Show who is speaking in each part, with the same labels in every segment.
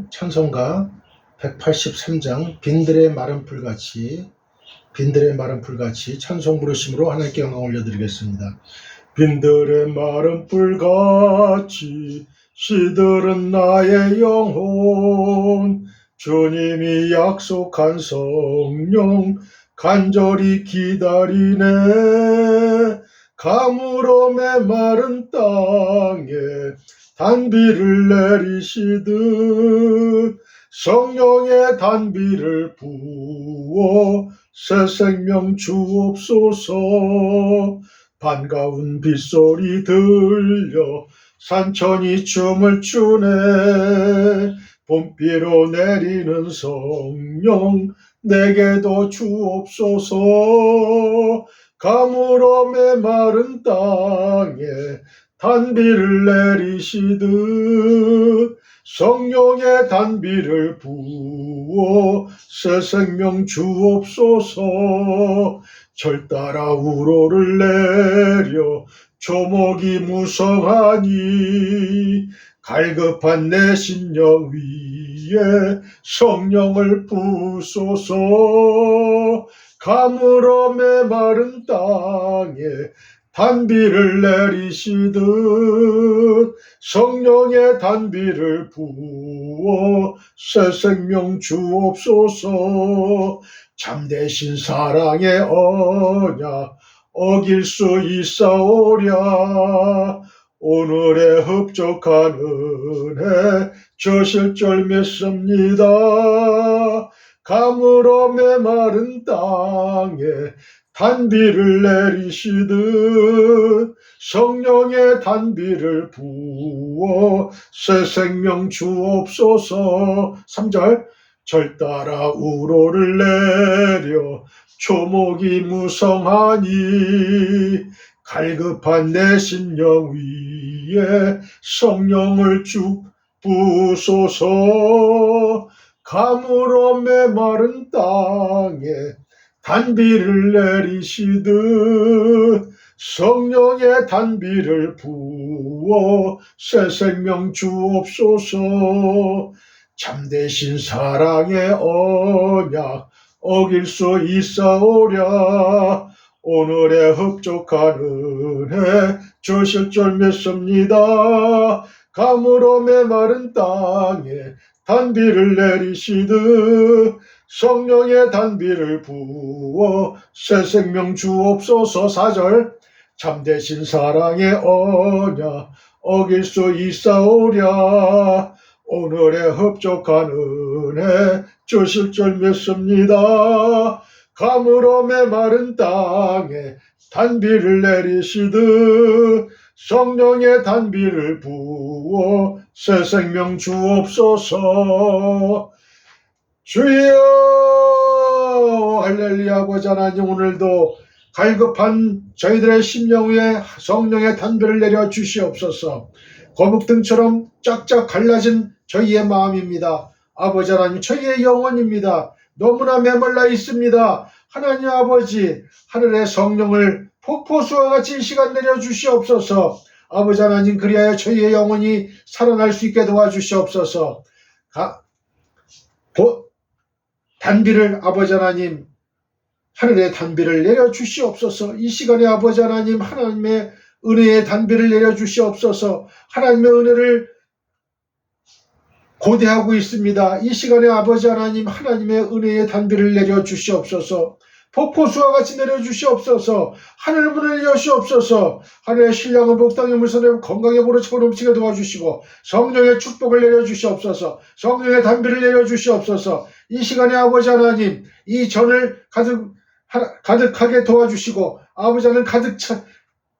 Speaker 1: 찬송가 183장 빈들의 마른 풀같이 찬송 부르심으로 하나님께 영광 올려드리겠습니다. 빈들의 마른 풀같이 시들은 나의 영혼, 주님이 약속한 성령 간절히 기다리네. 가물어 메마른 땅에 단비를 내리시듯 성령의 단비를 부어 새 생명 주옵소서. 반가운 빗소리 들려 산천이 춤을 추네. 봄비로 내리는 성령 내게도 주옵소서. 가물어 메마른 땅에 단비를 내리시듯 성령의 단비를 부어 새 생명 주옵소서. 절 따라 우로를 내려 조목이 무성하니 갈급한 내 심령 위에 성령을 부소서. 가물어 메마른 땅에 단비를 내리시듯 성령의 단비를 부어 새 생명 주옵소서. 참되신 사랑의 언약 어길 수 있사오랴. 오늘의 흡족한 은혜 저실절 맺습니다. 가물어 메마른 땅에 단비를 내리시듯 성령의 단비를 부어 새 생명 주옵소서. 3절 절 따라 우로를 내려 초목이 무성하니 갈급한 내 심령 위에 성령을 부소서. 가물어 메마른 땅에 단비를 내리시듯 성령의 단비를 부어 새 생명 주옵소서. 참되신 사랑의 언약 어길 수 있사오랴. 오늘의 흡족한 은혜 저실절 맺습니다. 가물어 메마른 땅에 단비를 내리시듯 성령의 단비를 부어 새 생명 주옵소서. 4절 참되신 사랑의 언약 어길 수 있사오랴. 오늘의 흡족한 은혜 저실절 맺습니다. 가물어 메마른 땅에 단비를 내리시듯 성령의 단비를 부어 새 생명 주옵소서. 주여 할렐루야. 아버지 하나님, 오늘도 갈급한 저희들의 심령 위에 성령의 단비를 내려 주시옵소서. 거북등처럼 쫙쫙 갈라진 저희의 마음입니다. 아버지 하나님, 저희의 영혼입니다. 너무나 메말라 있습니다. 하나님 아버지, 하늘의 성령을 폭포수와 같이 이 시간 내려 주시옵소서. 아버지 하나님, 그리하여 저희의 영혼이 살아날 수 있게 도와주시옵소서. 단비를 아버지 하나님, 하늘의 단비를 내려 주시옵소서. 이 시간에 아버지 하나님, 하나님의 은혜의 단비를 내려 주시옵소서. 하나님의 은혜를 고대하고 있습니다. 이 시간에 아버지 하나님, 하나님의 은혜의 단비를 내려 주시옵소서. 폭포수와 같이 내려 주시옵소서. 하늘 문을 여시옵소서. 하늘의 신령한 복당의 물선을 건강에 보르치고 넘치게 도와주시고 성령의 축복을 내려 주시옵소서. 성령의 단비를 내려 주시옵소서. 이 시간에 아버지 하나님, 이 전을 가득하게 도와주시고 아버지 하나님, 가득 차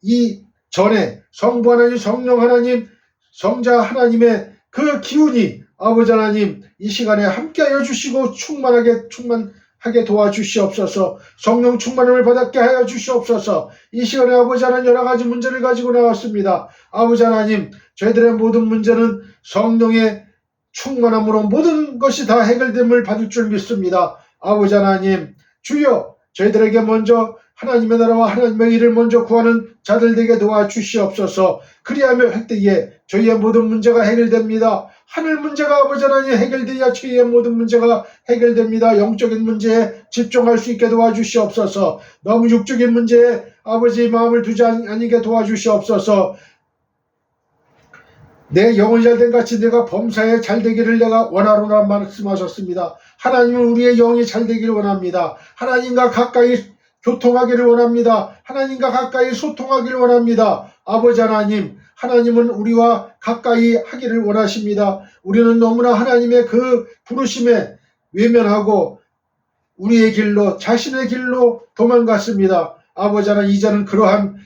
Speaker 1: 이 전에 성부 하나님, 성령 하나님, 성자 하나님의 그 기운이 아버지 하나님, 이 시간에 함께하여 주시고 충만하게 도와주시옵소서. 성령 충만함을 받게 하여 주시옵소서. 이 시간에 아버지 하나님, 여러 가지 문제를 가지고 나왔습니다. 아버지 하나님, 저희들의 모든 문제는 성령의 충만함으로 모든 것이 다 해결됨을 받을 줄 믿습니다. 아버지 하나님, 주여 저희들에게 먼저 하나님의 나라와 하나님의 일을 먼저 구하는 자들 되게 도와주시옵소서. 그리하며 할 때에 저희의 모든 문제가 해결됩니다. 하늘 문제가 아버지 하나님 해결되어야 저희의 모든 문제가 해결됩니다. 영적인 문제에 집중할 수 있게 도와주시옵소서. 너무 육적인 문제에 아버지 마음을 두지 아니게 도와주시옵소서. 내 영혼이 잘된 같이 내가 범사에 잘되기를 내가 원하노라 말씀하셨습니다. 하나님은 우리의 영이 잘되기를 원합니다. 하나님과 가까이 교통하기를 원합니다. 하나님과 가까이 소통하기를 원합니다. 아버지 하나님, 하나님은 우리와 가까이 하기를 원하십니다. 우리는 너무나 하나님의 그 부르심에 외면하고 우리의 길로, 자신의 길로 도망갔습니다. 아버지 하나님, 이제는 그러한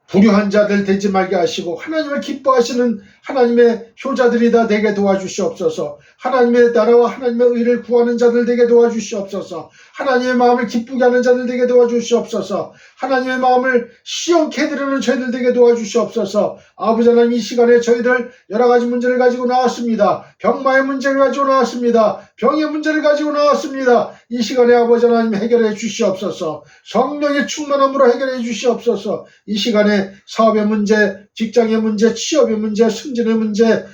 Speaker 1: 불효한 자들 되지 말게 하시고 하나님을 기뻐하시는 하나님의 효자들이 다 되게 도와주시옵소서. 하나님의 나라와 하나님의 의를 구하는 자들 되게 도와주시옵소서. 하나님의 마음을 기쁘게 하는 자들 되게 도와주시옵소서. 하나님의 마음을 시원케 드리는 저희들 되게 도와주시옵소서. 아버지 하나님, 이 시간에 저희들 여러 가지 문제를 가지고 나왔습니다. 병마의 문제를 가지고 나왔습니다. 병의 문제를 가지고 나왔습니다. 이 시간에 아버지 하나님 해결해 주시옵소서. 성령의 충만함으로 해결해 주시옵소서. 이 시간에 사업의 문제, 직장의 문제, 취업의 문제, 승진의 문제,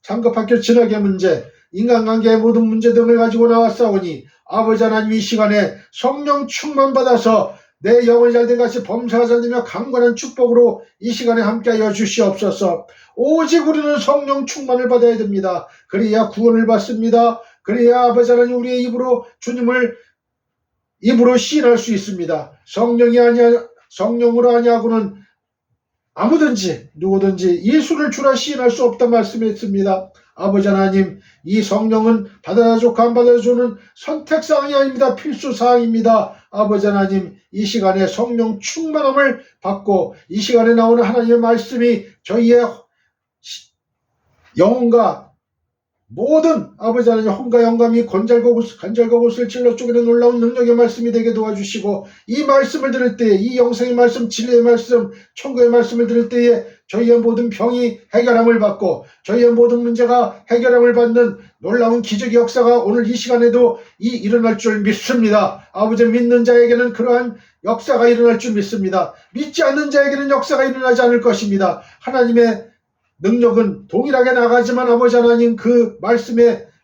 Speaker 1: 상급학교 진학의 문제, 인간관계의 모든 문제 등을 가지고 나왔사오니 아버지 하나님, 이 시간에 성령 충만받아서 내 영혼이 잘된 같이 범사가 잘되며 강건한 축복으로 이 시간에 함께하여 주시옵소서. 오직 우리는 성령 충만을 받아야 됩니다. 그래야 구원을 받습니다. 그래야 아버지 하나님, 우리의 입으로 주님을 입으로 시인할 수 있습니다. 성령으로 아니하고는 아무든지 누구든지 예수를 주라 시인할 수 없다 말씀했습니다. 아버지 하나님, 이 성령은 받아주고 안 받아주는 선택사항이 아닙니다. 필수사항입니다. 아버지 하나님, 이 시간에 성령 충만함을 받고 이 시간에 나오는 하나님의 말씀이 저희의 영혼과 모든 아버지 하나님 혼과 영감이 관절과 곳을 찔러 쪼개는 놀라운 능력의 말씀이 되게 도와주시고 이 말씀을 들을 때에 이 영생의 말씀, 진리의 말씀, 천국의 말씀을 들을 때에 저희의 모든 병이 해결함을 받고 저희의 모든 문제가 해결함을 받는 놀라운 기적의 역사가 오늘 이 시간에도 일어날 줄 믿습니다. 아버지, 믿는 자에게는 그러한 역사가 일어날 줄 믿습니다. 믿지 않는 자에게는 역사가 일어나지 않을 것입니다. 하나님의 능력은 동일하게 나가지만 아버지 하나님, 그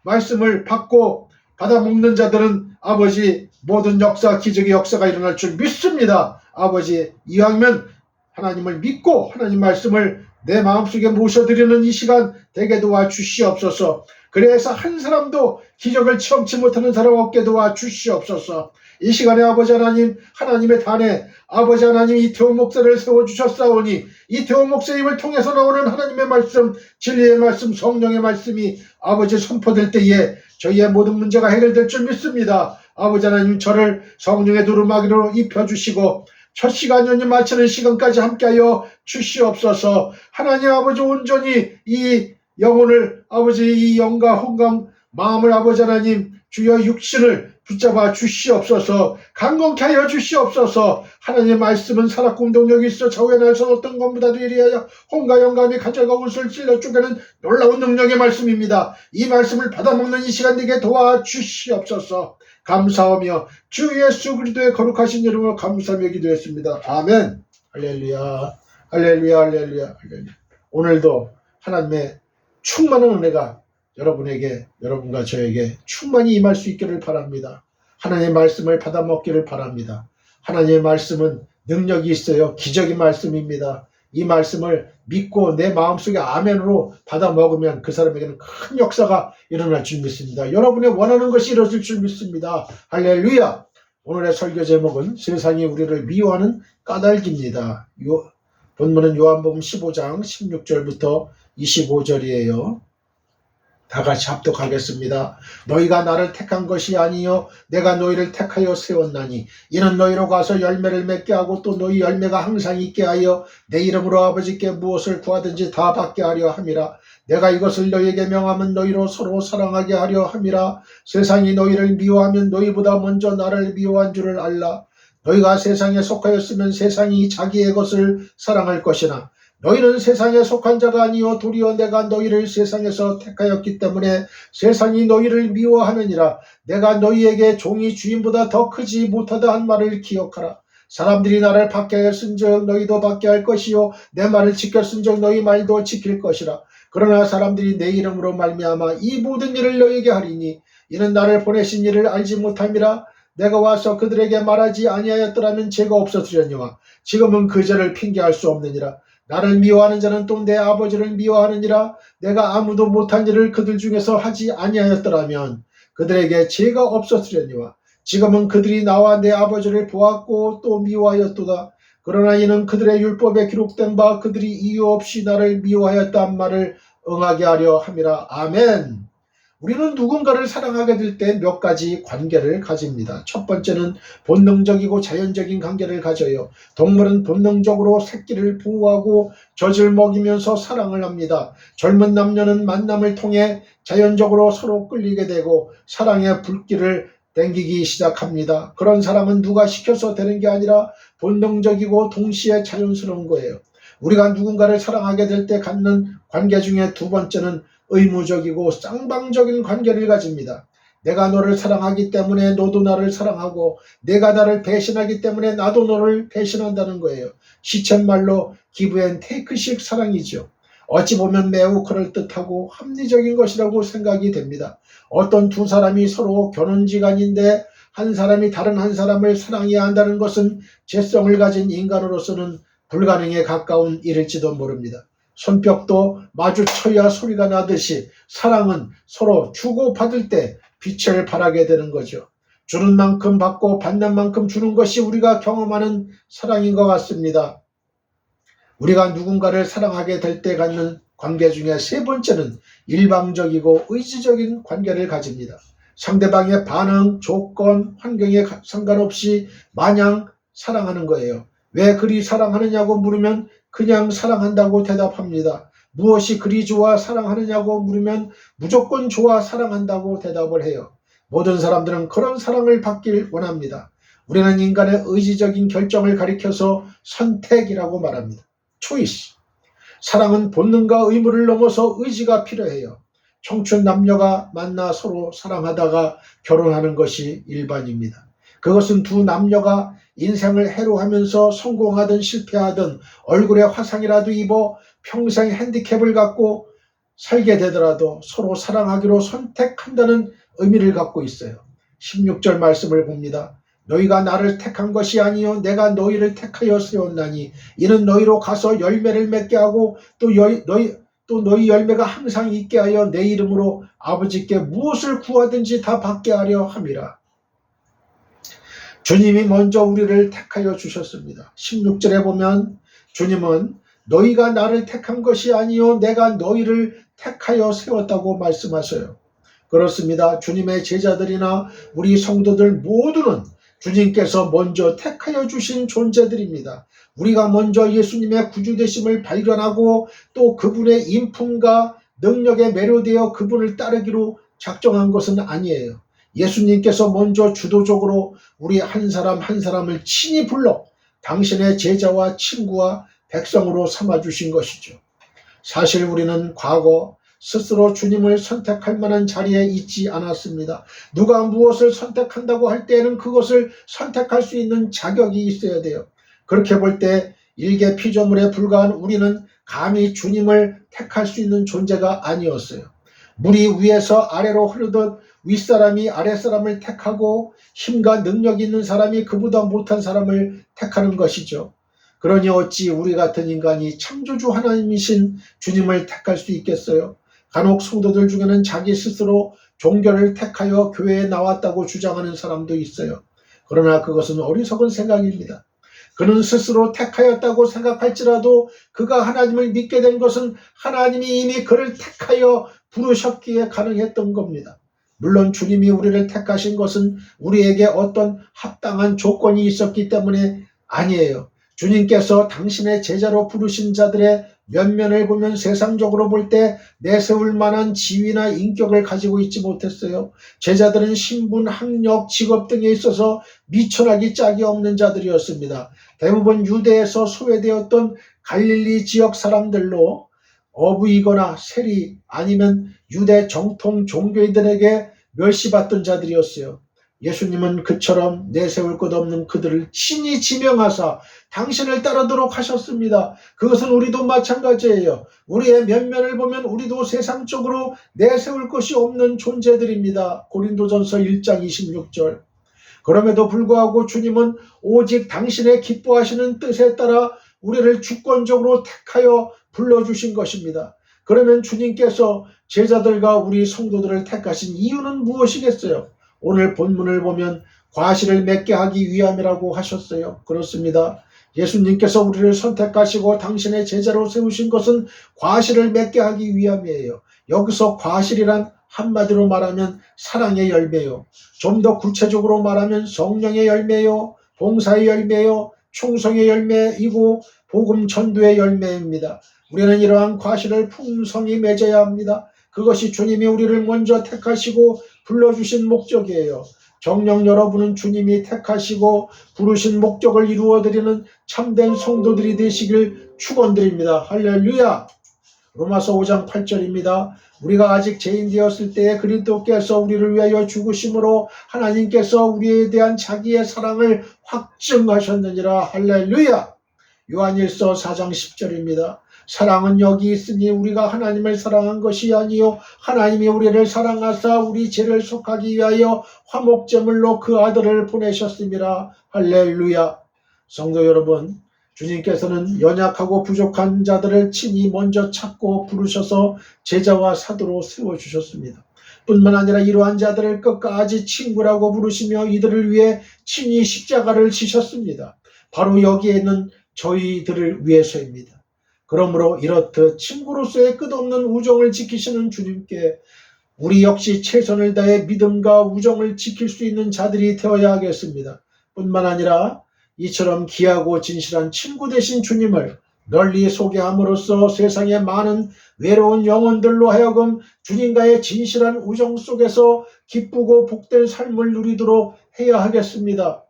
Speaker 1: 말씀을 받고 받아먹는 자들은 아버지 모든 역사, 기적의 역사가 일어날 줄 믿습니다. 아버지, 이왕이면 하나님을 믿고 하나님 말씀을 내 마음속에 모셔드리는 이 시간 되게 도와주시옵소서. 그래서 한 사람도 기적을 체험치 못하는 사람 없게 도와주시옵소서. 이 시간에 아버지 하나님, 하나님의 단에 아버지 하나님, 이태원 목사를 세워주셨사오니 이태원 목사님을 통해서 나오는 하나님의 말씀, 진리의 말씀, 성령의 말씀이 아버지 선포될 때에 저희의 모든 문제가 해결될 줄 믿습니다. 아버지 하나님, 저를 성령의 두루마기로 입혀주시고 첫 시간 연이 마치는 시간까지 함께하여 주시옵소서. 하나님 아버지, 온전히 이 영혼을 아버지, 이 영과 혼과 마음을 아버지 하나님, 주여 육신을 붙잡아 주시옵소서. 강건케 하여 주시옵소서. 하나님의 말씀은 살았고 운동력이 있어 좌우에 날선 어떤 것보다도 이리하여 혼과 영감이 가져가 옷을 찔러 쪼개는 놀라운 능력의 말씀입니다. 이 말씀을 받아먹는 이 시간 되게 도와주시옵소서. 감사하며 주 예수 그리스도의 거룩하신 이름으로 감사하며 기도했습니다. 아멘. 할렐루야, 할렐루야, 할렐루야, 할렐루야. 오늘도 하나님의 충만한 은혜가 여러분과 저에게 충만히 임할 수 있기를 바랍니다. 하나님의 말씀을 받아먹기를 바랍니다. 하나님의 말씀은 능력이 있어요. 기적의 말씀입니다. 이 말씀을 믿고 내 마음속에 아멘으로 받아먹으면 그 사람에게는 큰 역사가 일어날 줄 믿습니다. 여러분의 원하는 것이 이루어질 줄 믿습니다. 할렐루야. 오늘의 설교 제목은 세상이 우리를 미워하는 까닭입니다. 본문은 요한복음 15장 16절부터 25절이에요. 다 같이 합독하겠습니다. 너희가 나를 택한 것이 아니요 내가 너희를 택하여 세웠나니 이는 너희로 가서 열매를 맺게 하고 또 너희 열매가 항상 있게 하여 내 이름으로 아버지께 무엇을 구하든지 다 받게 하려 함이라. 내가 이것을 너희에게 명하면 너희로 서로 사랑하게 하려 함이라. 세상이 너희를 미워하면 너희보다 먼저 나를 미워한 줄을 알라. 너희가 세상에 속하였으면 세상이 자기의 것을 사랑할 것이나 너희는 세상에 속한 자가 아니요 도리어 내가 너희를 세상에서 택하였기 때문에 세상이 너희를 미워하느니라. 내가 너희에게 종이 주인보다 더 크지 못하다 한 말을 기억하라. 사람들이 나를 박해하였은즉 너희도 박해할 것이요 내 말을 지켰은즉 너희 말도 지킬 것이라. 그러나 사람들이 내 이름으로 말미암아 이 모든 일을 너희에게 하리니 이는 나를 보내신 이를 알지 못함이라. 내가 와서 그들에게 말하지 아니하였더라면 죄가 없었으려니와 지금은 그 죄를 핑계할 수 없느니라. 나를 미워하는 자는 또 내 아버지를 미워하느니라. 내가 아무도 못한 일을 그들 중에서 하지 아니하였더라면 그들에게 죄가 없었으려니와 지금은 그들이 나와 내 아버지를 보았고 또 미워하였도다. 그러나 이는 그들의 율법에 기록된 바 그들이 이유 없이 나를 미워하였다는 말을 응하게 하려 함이라. 아멘. 우리는 누군가를 사랑하게 될 때 몇 가지 관계를 가집니다. 첫 번째는 본능적이고 자연적인 관계를 가져요. 동물은 본능적으로 새끼를 보호하고 젖을 먹이면서 사랑을 합니다. 젊은 남녀는 만남을 통해 자연적으로 서로 끌리게 되고 사랑의 불길을 땡기기 시작합니다. 그런 사랑은 누가 시켜서 되는 게 아니라 본능적이고 동시에 자연스러운 거예요. 우리가 누군가를 사랑하게 될 때 갖는 관계 중에 두 번째는 의무적이고 쌍방적인 관계를 가집니다. 내가 너를 사랑하기 때문에 너도 나를 사랑하고 내가 나를 배신하기 때문에 나도 너를 배신한다는 거예요. 시쳇말로 give and take식 사랑이죠. 어찌 보면 매우 그럴듯하고 합리적인 것이라고 생각이 됩니다. 어떤 두 사람이 서로 결혼지간인데 한 사람이 다른 한 사람을 사랑해야 한다는 것은 죄성을 가진 인간으로서는 불가능에 가까운 일일지도 모릅니다. 손뼉도 마주쳐야 소리가 나듯이 사랑은 서로 주고받을 때 빛을 발하게 되는 거죠. 주는 만큼 받고 받는 만큼 주는 것이 우리가 경험하는 사랑인 것 같습니다. 우리가 누군가를 사랑하게 될 때 갖는 관계 중에 세 번째는 일방적이고 의지적인 관계를 가집니다. 상대방의 반응, 조건, 환경에 상관없이 마냥 사랑하는 거예요. 왜 그리 사랑하느냐고 물으면 그냥 사랑한다고 대답합니다. 무엇이 그리 좋아 사랑하느냐고 물으면 무조건 좋아 사랑한다고 대답을 해요. 모든 사람들은 그런 사랑을 받길 원합니다. 우리는 인간의 의지적인 결정을 가리켜서 선택이라고 말합니다. 초이스. 사랑은 본능과 의무를 넘어서 의지가 필요해요. 청춘 남녀가 만나 서로 사랑하다가 결혼하는 것이 일반입니다. 그것은 두 남녀가 인생을 해로하면서 성공하든 실패하든 얼굴에 화상이라도 입어 평생 핸디캡을 갖고 살게 되더라도 서로 사랑하기로 선택한다는 의미를 갖고 있어요. 16절 말씀을 봅니다. 너희가 나를 택한 것이 아니요 내가 너희를 택하여 세웠나니 이는 너희로 가서 열매를 맺게 하고 또 너희 열매가 항상 있게 하여 내 이름으로 아버지께 무엇을 구하든지 다 받게 하려 함이라. 주님이 먼저 우리를 택하여 주셨습니다. 16절에 보면 주님은 너희가 나를 택한 것이 아니요 내가 너희를 택하여 세웠다고 말씀하셔요. 그렇습니다. 주님의 제자들이나 우리 성도들 모두는 주님께서 먼저 택하여 주신 존재들입니다. 우리가 먼저 예수님의 구주되심을 발견하고 또 그분의 인품과 능력에 매료되어 그분을 따르기로 작정한 것은 아니에요. 예수님께서 먼저 주도적으로 우리 한 사람 한 사람을 친히 불러 당신의 제자와 친구와 백성으로 삼아주신 것이죠. 사실 우리는 과거 스스로 주님을 선택할 만한 자리에 있지 않았습니다. 누가 무엇을 선택한다고 할 때에는 그것을 선택할 수 있는 자격이 있어야 돼요. 그렇게 볼 때 일개 피조물에 불과한 우리는 감히 주님을 택할 수 있는 존재가 아니었어요. 물이 위에서 아래로 흐르듯 윗사람이 아랫사람을 택하고 힘과 능력 있는 사람이 그보다 못한 사람을 택하는 것이죠. 그러니 어찌 우리 같은 인간이 창조주 하나님이신 주님을 택할 수 있겠어요? 간혹 성도들 중에는 자기 스스로 종교를 택하여 교회에 나왔다고 주장하는 사람도 있어요. 그러나 그것은 어리석은 생각입니다. 그는 스스로 택하였다고 생각할지라도 그가 하나님을 믿게 된 것은 하나님이 이미 그를 택하여 부르셨기에 가능했던 겁니다. 물론 주님이 우리를 택하신 것은 우리에게 어떤 합당한 조건이 있었기 때문에 아니에요. 주님께서 당신의 제자로 부르신 자들의 면면을 보면 세상적으로 볼 때 내세울 만한 지위나 인격을 가지고 있지 못했어요. 제자들은 신분, 학력, 직업 등에 있어서 미천하기 짝이 없는 자들이었습니다. 대부분 유대에서 소외되었던 갈릴리 지역 사람들로 어부이거나 세리 아니면 유대 정통 종교인들에게 멸시받던 자들이었어요. 예수님은 그처럼 내세울 것 없는 그들을 친히 지명하사 당신을 따르도록 하셨습니다. 그것은 우리도 마찬가지예요. 우리의 면면을 보면 우리도 세상적으로 내세울 것이 없는 존재들입니다. 고린도전서 1장 26절. 그럼에도 불구하고 주님은 오직 당신의 기뻐하시는 뜻에 따라 우리를 주권적으로 택하여 불러주신 것입니다. 그러면 주님께서 제자들과 우리 성도들을 택하신 이유는 무엇이겠어요? 오늘 본문을 보면 과실을 맺게 하기 위함이라고 하셨어요. 그렇습니다. 예수님께서 우리를 선택하시고 당신의 제자로 세우신 것은 과실을 맺게 하기 위함이에요. 여기서 과실이란 한마디로 말하면 사랑의 열매요. 좀 더 구체적으로 말하면 성령의 열매요, 봉사의 열매요, 충성의 열매이고 복음 전도의 열매입니다. 우리는 이러한 과실을 풍성히 맺어야 합니다. 그것이 주님이 우리를 먼저 택하시고 불러주신 목적이에요. 정녕 여러분은 주님이 택하시고 부르신 목적을 이루어드리는 참된 성도들이 되시길 축원드립니다. 할렐루야. 로마서 5장 8절입니다. 우리가 아직 죄인 되었을 때에 그리스도께서 우리를 위하여 죽으심으로 하나님께서 우리에 대한 자기의 사랑을 확증하셨느니라. 할렐루야. 요한일서 4장 10절입니다. 사랑은 여기 있으니 우리가 하나님을 사랑한 것이 아니요 하나님이 우리를 사랑하사 우리 죄를 속하기 위하여 화목제물로 그 아들을 보내셨습니다. 할렐루야. 성도 여러분, 주님께서는 연약하고 부족한 자들을 친히 먼저 찾고 부르셔서 제자와 사도로 세워주셨습니다. 뿐만 아니라 이러한 자들을 끝까지 친구라고 부르시며 이들을 위해 친히 십자가를 지셨습니다. 바로 여기에 있는 저희들을 위해서입니다. 그러므로 이렇듯 친구로서의 끝없는 우정을 지키시는 주님께 우리 역시 최선을 다해 믿음과 우정을 지킬 수 있는 자들이 되어야 하겠습니다. 뿐만 아니라 이처럼 귀하고 진실한 친구 되신 주님을 널리 소개함으로써 세상의 많은 외로운 영혼들로 하여금 주님과의 진실한 우정 속에서 기쁘고 복된 삶을 누리도록 해야 하겠습니다.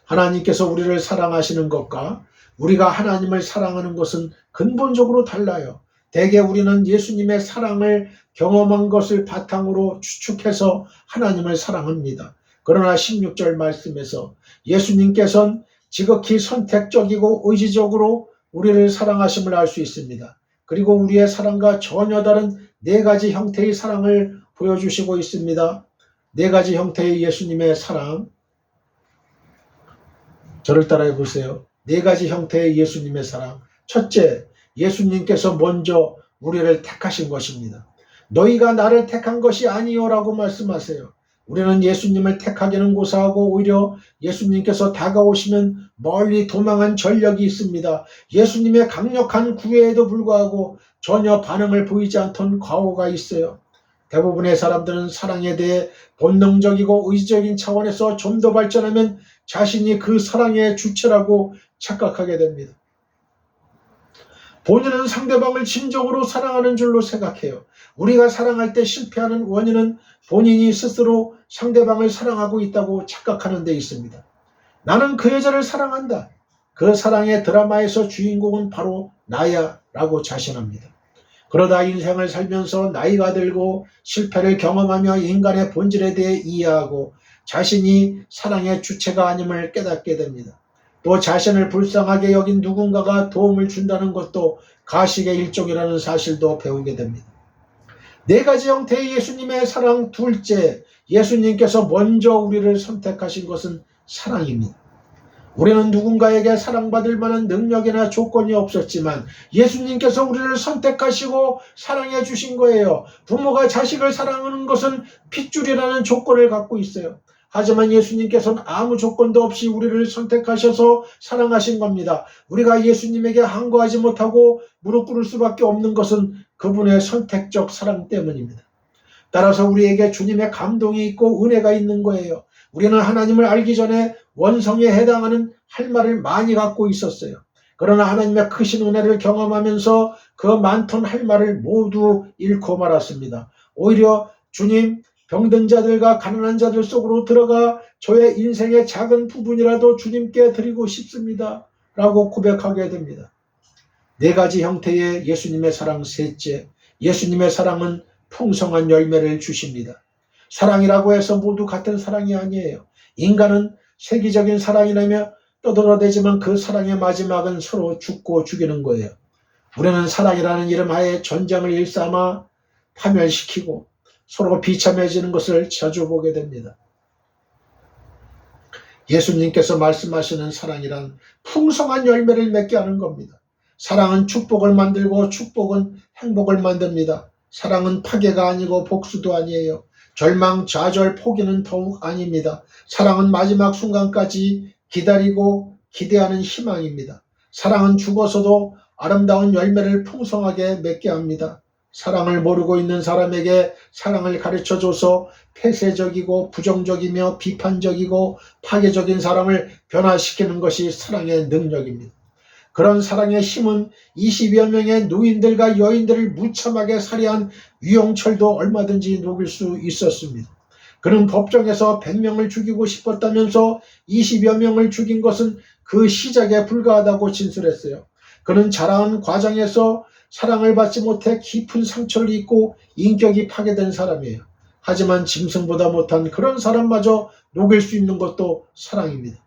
Speaker 1: 하나님께서 우리를 사랑하시는 것과 우리가 하나님을 사랑하는 것은 근본적으로 달라요. 대개 우리는 예수님의 사랑을 경험한 것을 바탕으로 추측해서 하나님을 사랑합니다. 그러나 16절 말씀에서 예수님께서는 지극히 선택적이고 의지적으로 우리를 사랑하심을 알 수 있습니다. 그리고 우리의 사랑과 전혀 다른 네 가지 형태의 사랑을 보여주시고 있습니다. 네 가지 형태의 예수님의 사랑. 저를 따라해 보세요. 네 가지 형태의 예수님의 사랑. 첫째, 예수님께서 먼저 우리를 택하신 것입니다. 너희가 나를 택한 것이 아니요라고 말씀하세요. 우리는 예수님을 택하기는 고사하고 오히려 예수님께서 다가오시면 멀리 도망한 전력이 있습니다. 예수님의 강력한 구애에도 불구하고 전혀 반응을 보이지 않던 과오가 있어요. 대부분의 사람들은 사랑에 대해 본능적이고 의지적인 차원에서 좀 더 발전하면 자신이 그 사랑의 주체라고 착각하게 됩니다. 본인은 상대방을 진정으로 사랑하는 줄로 생각해요. 우리가 사랑할 때 실패하는 원인은 본인이 스스로 상대방을 사랑하고 있다고 착각하는 데 있습니다. 나는 그 여자를 사랑한다. 그 사랑의 드라마에서 주인공은 바로 나야 라고 자신합니다. 그러다 인생을 살면서 나이가 들고 실패를 경험하며 인간의 본질에 대해 이해하고 자신이 사랑의 주체가 아님을 깨닫게 됩니다. 또 자신을 불쌍하게 여긴 누군가가 도움을 준다는 것도 가식의 일종이라는 사실도 배우게 됩니다. 네 가지 형태의 예수님의 사랑. 둘째, 예수님께서 먼저 우리를 선택하신 것은 사랑입니다. 우리는 누군가에게 사랑받을 만한 능력이나 조건이 없었지만 예수님께서 우리를 선택하시고 사랑해 주신 거예요. 부모가 자식을 사랑하는 것은 핏줄이라는 조건을 갖고 있어요. 하지만 예수님께서는 아무 조건도 없이 우리를 선택하셔서 사랑하신 겁니다. 우리가 예수님에게 항거하지 못하고 무릎 꿇을 수밖에 없는 것은 그분의 선택적 사랑 때문입니다. 따라서 우리에게 주님의 감동이 있고 은혜가 있는 거예요. 우리는 하나님을 알기 전에 원성에 해당하는 할 말을 많이 갖고 있었어요. 그러나 하나님의 크신 은혜를 경험하면서 그 많던 할 말을 모두 잃고 말았습니다. 오히려 주님, 병든 자들과 가난한 자들 속으로 들어가 저의 인생의 작은 부분이라도 주님께 드리고 싶습니다 라고 고백하게 됩니다. 네 가지 형태의 예수님의 사랑. 셋째, 예수님의 사랑은 풍성한 열매를 주십니다. 사랑이라고 해서 모두 같은 사랑이 아니에요. 인간은 세계적인 사랑이라며 떠들어대지만 그 사랑의 마지막은 서로 죽고 죽이는 거예요. 우리는 사랑이라는 이름 하에 전쟁을 일삼아 파멸시키고 서로 비참해지는 것을 자주 보게 됩니다. 예수님께서 말씀하시는 사랑이란 풍성한 열매를 맺게 하는 겁니다. 사랑은 축복을 만들고 축복은 행복을 만듭니다. 사랑은 파괴가 아니고 복수도 아니에요. 절망, 좌절, 포기는 더욱 아닙니다. 사랑은 마지막 순간까지 기다리고 기대하는 희망입니다. 사랑은 죽어서도 아름다운 열매를 풍성하게 맺게 합니다. 사랑을 모르고 있는 사람에게 사랑을 가르쳐줘서 폐쇄적이고 부정적이며 비판적이고 파괴적인 사람을 변화시키는 것이 사랑의 능력입니다. 그런 사랑의 힘은 20여 명의 노인들과 여인들을 무참하게 살해한 유영철도 얼마든지 녹일 수 있었습니다. 그는 법정에서 100명을 죽이고 싶었다면서 20여 명을 죽인 것은 그 시작에 불과하다고 진술했어요. 그는 자라온 과정에서 사랑을 받지 못해 깊은 상처를 입고 인격이 파괴된 사람이에요. 하지만 짐승보다 못한 그런 사람마저 녹일 수 있는 것도 사랑입니다.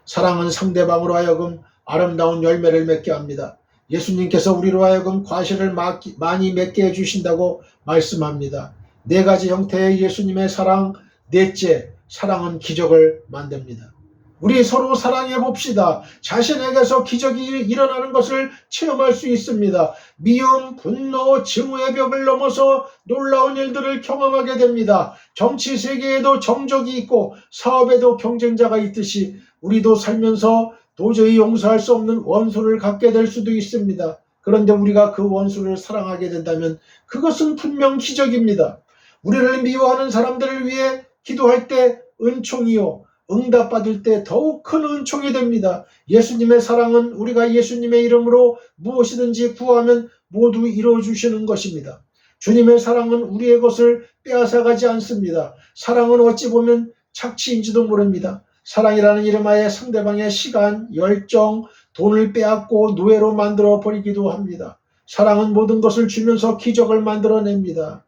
Speaker 1: 사랑은 상대방으로 하여금 아름다운 열매를 맺게 합니다. 예수님께서 우리로 하여금 과실을 많이 맺게 해주신다고 말씀합니다. 4가지 형태의 예수님의 사랑. 넷째, 사랑은 기적을 만듭니다. 우리 서로 사랑해 봅시다. 자신에게서 기적이 일어나는 것을 체험할 수 있습니다. 미움, 분노, 증오의 벽을 넘어서 놀라운 일들을 경험하게 됩니다. 정치 세계에도 정적이 있고 사업에도 경쟁자가 있듯이 우리도 살면서 도저히 용서할 수 없는 원수를 갖게 될 수도 있습니다. 그런데 우리가 그 원수를 사랑하게 된다면 그것은 분명 기적입니다. 우리를 미워하는 사람들을 위해 기도할 때 은총이요, 응답받을 때 더욱 큰 은총이 됩니다. 예수님의 사랑은 우리가 예수님의 이름으로 무엇이든지 구하면 모두 이루어주시는 것입니다. 주님의 사랑은 우리의 것을 빼앗아가지 않습니다. 사랑은 어찌 보면 착취인지도 모릅니다. 사랑이라는 이름하에 상대방의 시간, 열정, 돈을 빼앗고 노예로 만들어 버리기도 합니다. 사랑은 모든 것을 주면서 기적을 만들어냅니다.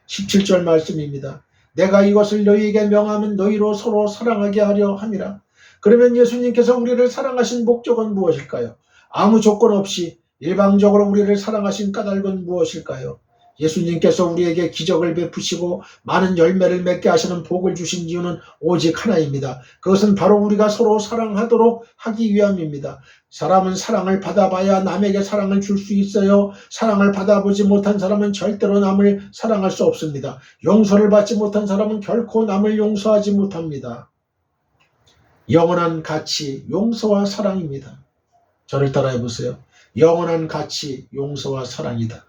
Speaker 1: 17절 말씀입니다. 내가 이것을 너희에게 명하면 너희로 서로 사랑하게 하려 함이라. 그러면 예수님께서 우리를 사랑하신 목적은 무엇일까요? 아무 조건 없이 일방적으로 우리를 사랑하신 까닭은 무엇일까요? 예수님께서 우리에게 기적을 베푸시고 많은 열매를 맺게 하시는 복을 주신 이유는 오직 하나입니다. 그것은 바로 우리가 서로 사랑하도록 하기 위함입니다. 사람은 사랑을 받아봐야 남에게 사랑을 줄 수 있어요. 사랑을 받아보지 못한 사람은 절대로 남을 사랑할 수 없습니다. 용서를 받지 못한 사람은 결코 남을 용서하지 못합니다. 영원한 가치, 용서와 사랑입니다. 저를 따라해 보세요. 영원한 가치, 용서와 사랑이다.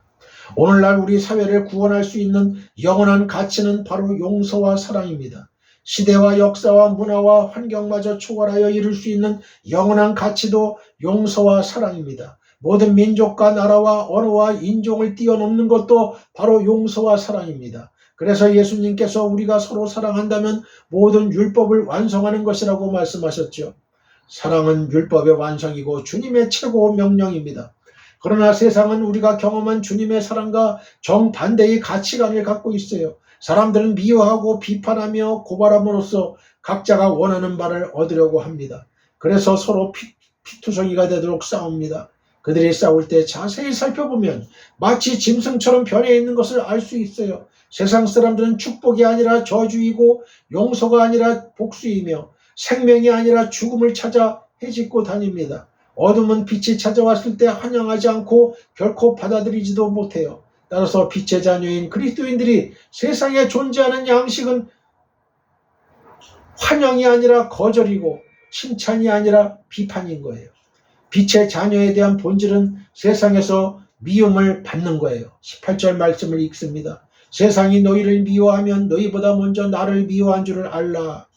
Speaker 1: 오늘날 우리 사회를 구원할 수 있는 영원한 가치는 바로 용서와 사랑입니다. 시대와 역사와 문화와 환경마저 초월하여 이룰 수 있는 영원한 가치도 용서와 사랑입니다. 모든 민족과 나라와 언어와 인종을 뛰어넘는 것도 바로 용서와 사랑입니다. 그래서 예수님께서 우리가 서로 사랑한다면 모든 율법을 완성하는 것이라고 말씀하셨죠. 사랑은 율법의 완성이고 주님의 최고 명령입니다. 그러나 세상은 우리가 경험한 주님의 사랑과 정반대의 가치관을 갖고 있어요. 사람들은 미워하고 비판하며 고발함으로써 각자가 원하는 바를 얻으려고 합니다. 그래서 서로 피투성이가 되도록 싸웁니다. 그들이 싸울 때 자세히 살펴보면 마치 짐승처럼 변해 있는 것을 알 수 있어요. 세상 사람들은 축복이 아니라 저주이고 용서가 아니라 복수이며 생명이 아니라 죽음을 찾아 헤집고 다닙니다. 어둠은 빛이 찾아왔을 때 환영하지 않고 결코 받아들이지도 못해요. 따라서 빛의 자녀인 그리스도인들이 세상에 존재하는 양식은 환영이 아니라 거절이고 칭찬이 아니라 비판인 거예요. 빛의 자녀에 대한 본질은 세상에서 미움을 받는 거예요. 18절 말씀을 읽습니다. 세상이 너희를 미워하면 너희보다 먼저 나를 미워한 줄을 알라.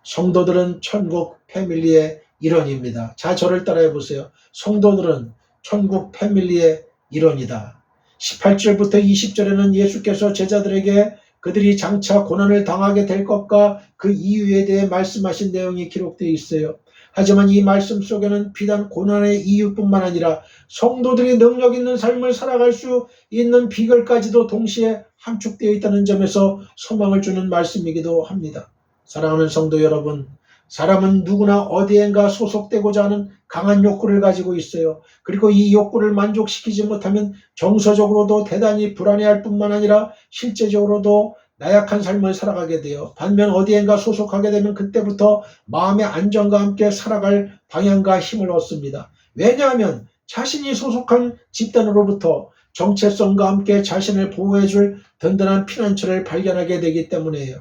Speaker 1: 성도들은 천국 패밀리의 일원입니다. 자, 저를 따라해 보세요. 성도들은 천국 패밀리의 일원이다. 18절부터 20절에는 예수께서 제자들에게 그들이 장차 고난을 당하게 될 것과 그 이유에 대해 말씀하신 내용이 기록되어 있어요. 하지만 이 말씀 속에는 비단 고난의 이유뿐만 아니라 성도들이 능력 있는 삶을 살아갈 수 있는 비결까지도 동시에 함축되어 있다는 점에서 소망을 주는 말씀이기도 합니다. 사랑하는 성도 여러분, 사람은 누구나 어디엔가 소속되고자 하는 강한 욕구를 가지고 있어요. 그리고 이 욕구를 만족시키지 못하면 정서적으로도 대단히 불안해할 뿐만 아니라 실제적으로도 나약한 삶을 살아가게 돼요. 반면 어디엔가 소속하게 되면 그때부터 마음의 안정과 함께 살아갈 방향과 힘을 얻습니다. 왜냐하면 자신이 소속한 집단으로부터 정체성과 함께 자신을 보호해줄 든든한 피난처를 발견하게 되기 때문이에요.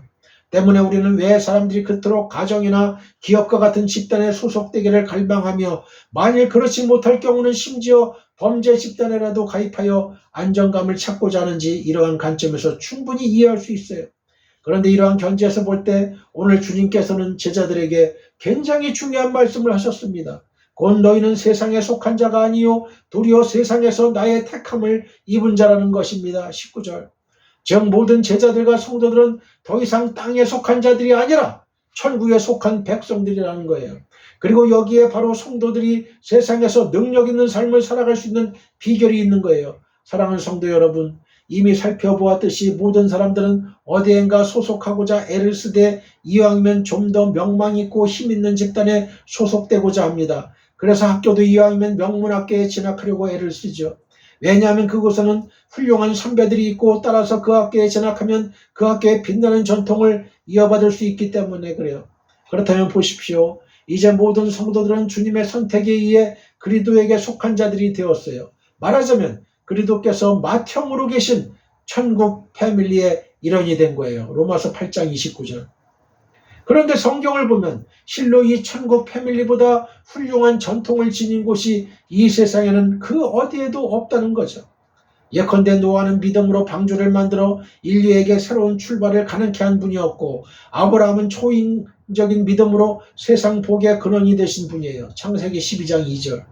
Speaker 1: 때문에 우리는 왜 사람들이 그토록 가정이나 기업과 같은 집단에 소속되기를 갈망하며 만일 그렇지 못할 경우는 심지어 범죄 집단에라도 가입하여 안정감을 찾고자 하는지 이러한 관점에서 충분히 이해할 수 있어요. 그런데 이러한 견지에서 볼 때 오늘 주님께서는 제자들에게 굉장히 중요한 말씀을 하셨습니다. 곧 너희는 세상에 속한 자가 아니요 도리어 세상에서 나의 택함을 입은 자라는 것입니다. 19절. 즉 모든 제자들과 성도들은 더 이상 땅에 속한 자들이 아니라 천국에 속한 백성들이라는 거예요. 그리고 여기에 바로 성도들이 세상에서 능력 있는 삶을 살아갈 수 있는 비결이 있는 거예요. 사랑하는 성도 여러분, 이미 살펴보았듯이 모든 사람들은 어디엔가 소속하고자 애를 쓰되 이왕이면 좀 더 명망 있고 힘 있는 집단에 소속되고자 합니다. 그래서 학교도 이왕이면 명문학교에 진학하려고 애를 쓰죠. 왜냐하면 그곳에는 훌륭한 선배들이 있고 따라서 그 학교에 진학하면 그 학교의 빛나는 전통을 이어받을 수 있기 때문에 그래요. 그렇다면 보십시오. 이제 모든 성도들은 주님의 선택에 의해 그리스도에게 속한 자들이 되었어요. 말하자면 그리스도께서 맏형으로 계신 천국 패밀리의 일원이 된 거예요. 로마서 8장 29절. 그런데 성경을 보면 실로 이 천국 패밀리보다 훌륭한 전통을 지닌 곳이 이 세상에는 그 어디에도 없다는 거죠. 예컨대 노아는 믿음으로 방주를 만들어 인류에게 새로운 출발을 가능케 한 분이었고 아브라함은 초인적인 믿음으로 세상 복의 근원이 되신 분이에요. 창세기 12장 2절.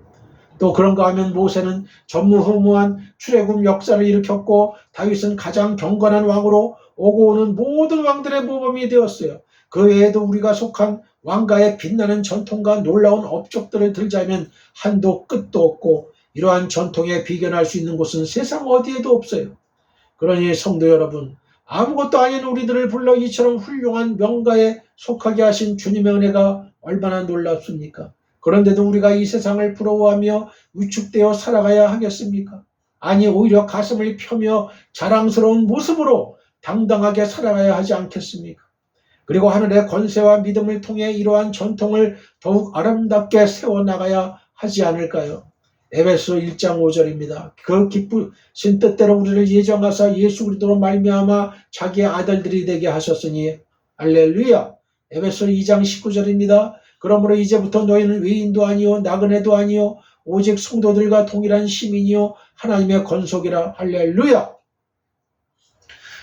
Speaker 1: 또 그런가 하면 모세는 전무후무한 출애굽 역사를 일으켰고 다윗은 가장 경건한 왕으로 오고 오는 모든 왕들의 모범이 되었어요. 그 외에도 우리가 속한 왕가의 빛나는 전통과 놀라운 업적들을 들자면 한도 끝도 없고 이러한 전통에 비견할 수 있는 곳은 세상 어디에도 없어요. 그러니 성도 여러분, 아무것도 아닌 우리들을 불러 이처럼 훌륭한 명가에 속하게 하신 주님의 은혜가 얼마나 놀랍습니까? 그런데도 우리가 이 세상을 부러워하며 위축되어 살아가야 하겠습니까? 아니 오히려 가슴을 펴며 자랑스러운 모습으로 당당하게 살아가야 하지 않겠습니까? 그리고 하늘의 권세와 믿음을 통해 이러한 전통을 더욱 아름답게 세워나가야 하지 않을까요? 에베소 1장 5절입니다. 그 기쁘신 뜻대로 우리를 예정하사 예수 그리스도로 말미암아 자기의 아들들이 되게 하셨으니 할렐루야. 에베소 2장 19절입니다. 그러므로 이제부터 너희는 외인도 아니요 나그네도 아니요 오직 성도들과 동일한 시민이요 하나님의 권속이라. 할렐루야.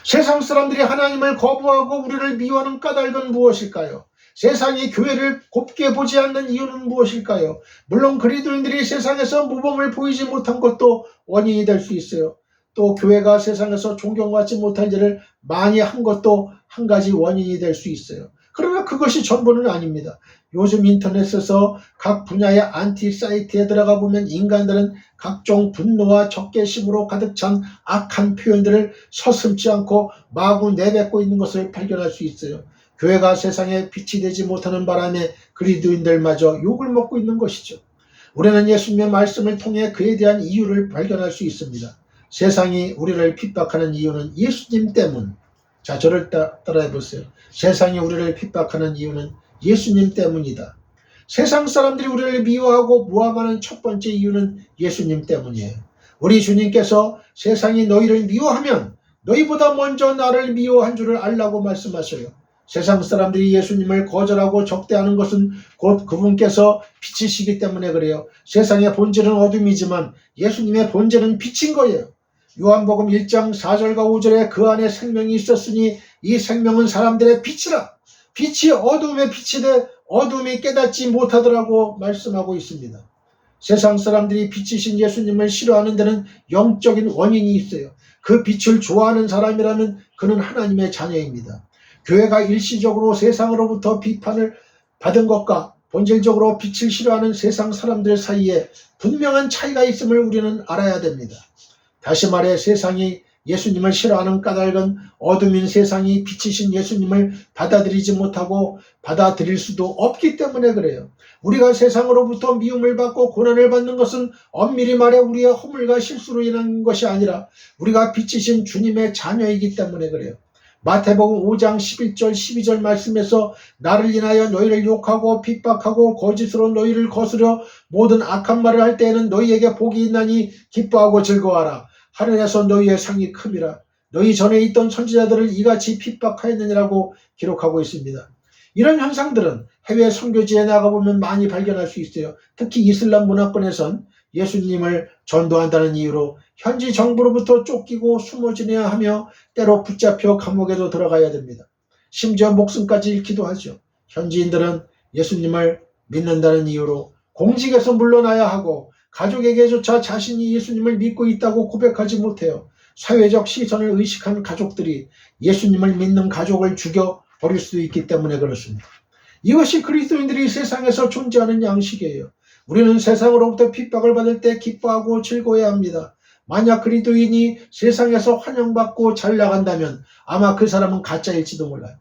Speaker 1: 세상 사람들이 하나님을 거부하고 우리를 미워하는 까닭은 무엇일까요? 세상이 교회를 곱게 보지 않는 이유는 무엇일까요? 물론 그리스도인들이 세상에서 모범을 보이지 못한 것도 원인이 될 수 있어요. 또 교회가 세상에서 존경받지 못할 일을 많이 한 것도 한 가지 원인이 될 수 있어요. 그러나 그것이 전부는 아닙니다. 요즘 인터넷에서 각 분야의 안티 사이트에 들어가 보면 인간들은 각종 분노와 적개심으로 가득 찬 악한 표현들을 서슴지 않고 마구 내뱉고 있는 것을 발견할 수 있어요. 교회가 세상에 빛이 되지 못하는 바람에 그리스도인들마저 욕을 먹고 있는 것이죠. 우리는 예수님의 말씀을 통해 그에 대한 이유를 발견할 수 있습니다. 세상이 우리를 핍박하는 이유는 예수님 때문. 자, 저를 따라해 보세요. 세상이 우리를 핍박하는 이유는 예수님 때문이다. 세상 사람들이 우리를 미워하고 모함하는 첫 번째 이유는 예수님 때문이에요. 우리 주님께서 세상이 너희를 미워하면 너희보다 먼저 나를 미워한 줄을 알라고 말씀하셔요. 세상 사람들이 예수님을 거절하고 적대하는 것은 곧 그분께서 빛이시기 때문에 그래요. 세상의 본질은 어둠이지만 예수님의 본질은 빛인 거예요. 요한복음 1장 4절과 5절에 그 안에 생명이 있었으니 이 생명은 사람들의 빛이라. 빛이 어둠의 빛이 돼 어둠이 깨닫지 못하더라고 말씀하고 있습니다. 세상 사람들이 빛이신 예수님을 싫어하는 데는 영적인 원인이 있어요. 그 빛을 좋아하는 사람이라면 그는 하나님의 자녀입니다. 교회가 일시적으로 세상으로부터 비판을 받은 것과 본질적으로 빛을 싫어하는 세상 사람들 사이에 분명한 차이가 있음을 우리는 알아야 됩니다. 다시 말해 세상이 예수님을 싫어하는 까닭은 어둠인 세상이 빛이신 예수님을 받아들이지 못하고 받아들일 수도 없기 때문에 그래요. 우리가 세상으로부터 미움을 받고 고난을 받는 것은 엄밀히 말해 우리의 허물과 실수로 인한 것이 아니라 우리가 빛이신 주님의 자녀이기 때문에 그래요. 마태복음 5장 11절 12절 말씀에서 나를 인하여 너희를 욕하고 핍박하고 거짓으로 너희를 거스려 모든 악한 말을 할 때에는 너희에게 복이 있나니 기뻐하고 즐거워하라. 하늘에서 너희의 상이 큼이라. 너희 전에 있던 선지자들을 이같이 핍박하였느니라고 기록하고 있습니다. 이런 현상들은 해외 선교지에 나가보면 많이 발견할 수 있어요. 특히 이슬람 문화권에선 예수님을 전도한다는 이유로 현지 정부로부터 쫓기고 숨어 지내야 하며 때로 붙잡혀 감옥에도 들어가야 됩니다. 심지어 목숨까지 잃기도 하죠. 현지인들은 예수님을 믿는다는 이유로 공직에서 물러나야 하고 가족에게조차 자신이 예수님을 믿고 있다고 고백하지 못해요. 사회적 시선을 의식한 가족들이 예수님을 믿는 가족을 죽여버릴 수도 있기 때문에 그렇습니다. 이것이 그리스도인들이 세상에서 존재하는 양식이에요. 우리는 세상으로부터 핍박을 받을 때 기뻐하고 즐거워야 합니다. 만약 그리스도인이 세상에서 환영받고 잘 나간다면 아마 그 사람은 가짜일지도 몰라요.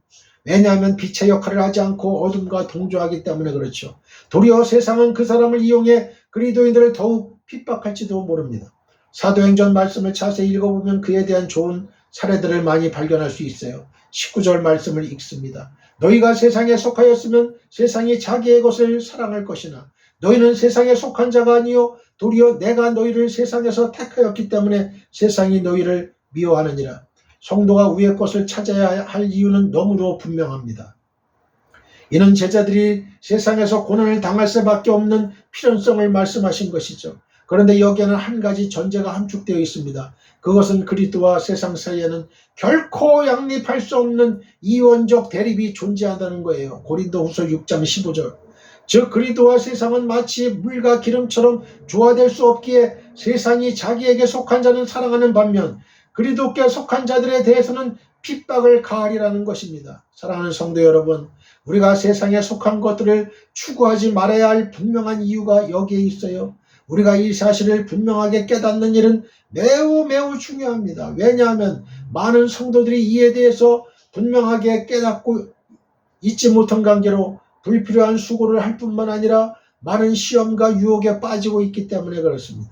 Speaker 1: 왜냐하면 빛의 역할을 하지 않고 어둠과 동조하기 때문에 그렇죠. 도리어 세상은 그 사람을 이용해 그리스도인들을 더욱 핍박할지도 모릅니다. 사도행전 말씀을 자세히 읽어보면 그에 대한 좋은 사례들을 많이 발견할 수 있어요. 19절 말씀을 읽습니다. 너희가 세상에 속하였으면 세상이 자기의 것을 사랑할 것이나 너희는 세상에 속한 자가 아니요 도리어 내가 너희를 세상에서 택하였기 때문에 세상이 너희를 미워하느니라. 성도가 위의 것을 찾아야 할 이유는 너무도 분명합니다. 이는 제자들이 세상에서 고난을 당할 수밖에 없는 필연성을 말씀하신 것이죠. 그런데 여기에는 한 가지 전제가 함축되어 있습니다. 그것은 그리스도와 세상 사이에는 결코 양립할 수 없는 이원적 대립이 존재한다는 거예요. 고린도후서 6장 15절. 즉 그리스도와 세상은 마치 물과 기름처럼 조화될 수 없기에 세상이 자기에게 속한 자는 사랑하는 반면 그리스도께 속한 자들에 대해서는 핍박을 가하리라는 것입니다. 사랑하는 성도 여러분, 우리가 세상에 속한 것들을 추구하지 말아야 할 분명한 이유가 여기에 있어요. 우리가 이 사실을 분명하게 깨닫는 일은 매우 중요합니다. 왜냐하면 많은 성도들이 이에 대해서 분명하게 깨닫고 있지 못한 관계로 불필요한 수고를 할 뿐만 아니라 많은 시험과 유혹에 빠지고 있기 때문에 그렇습니다.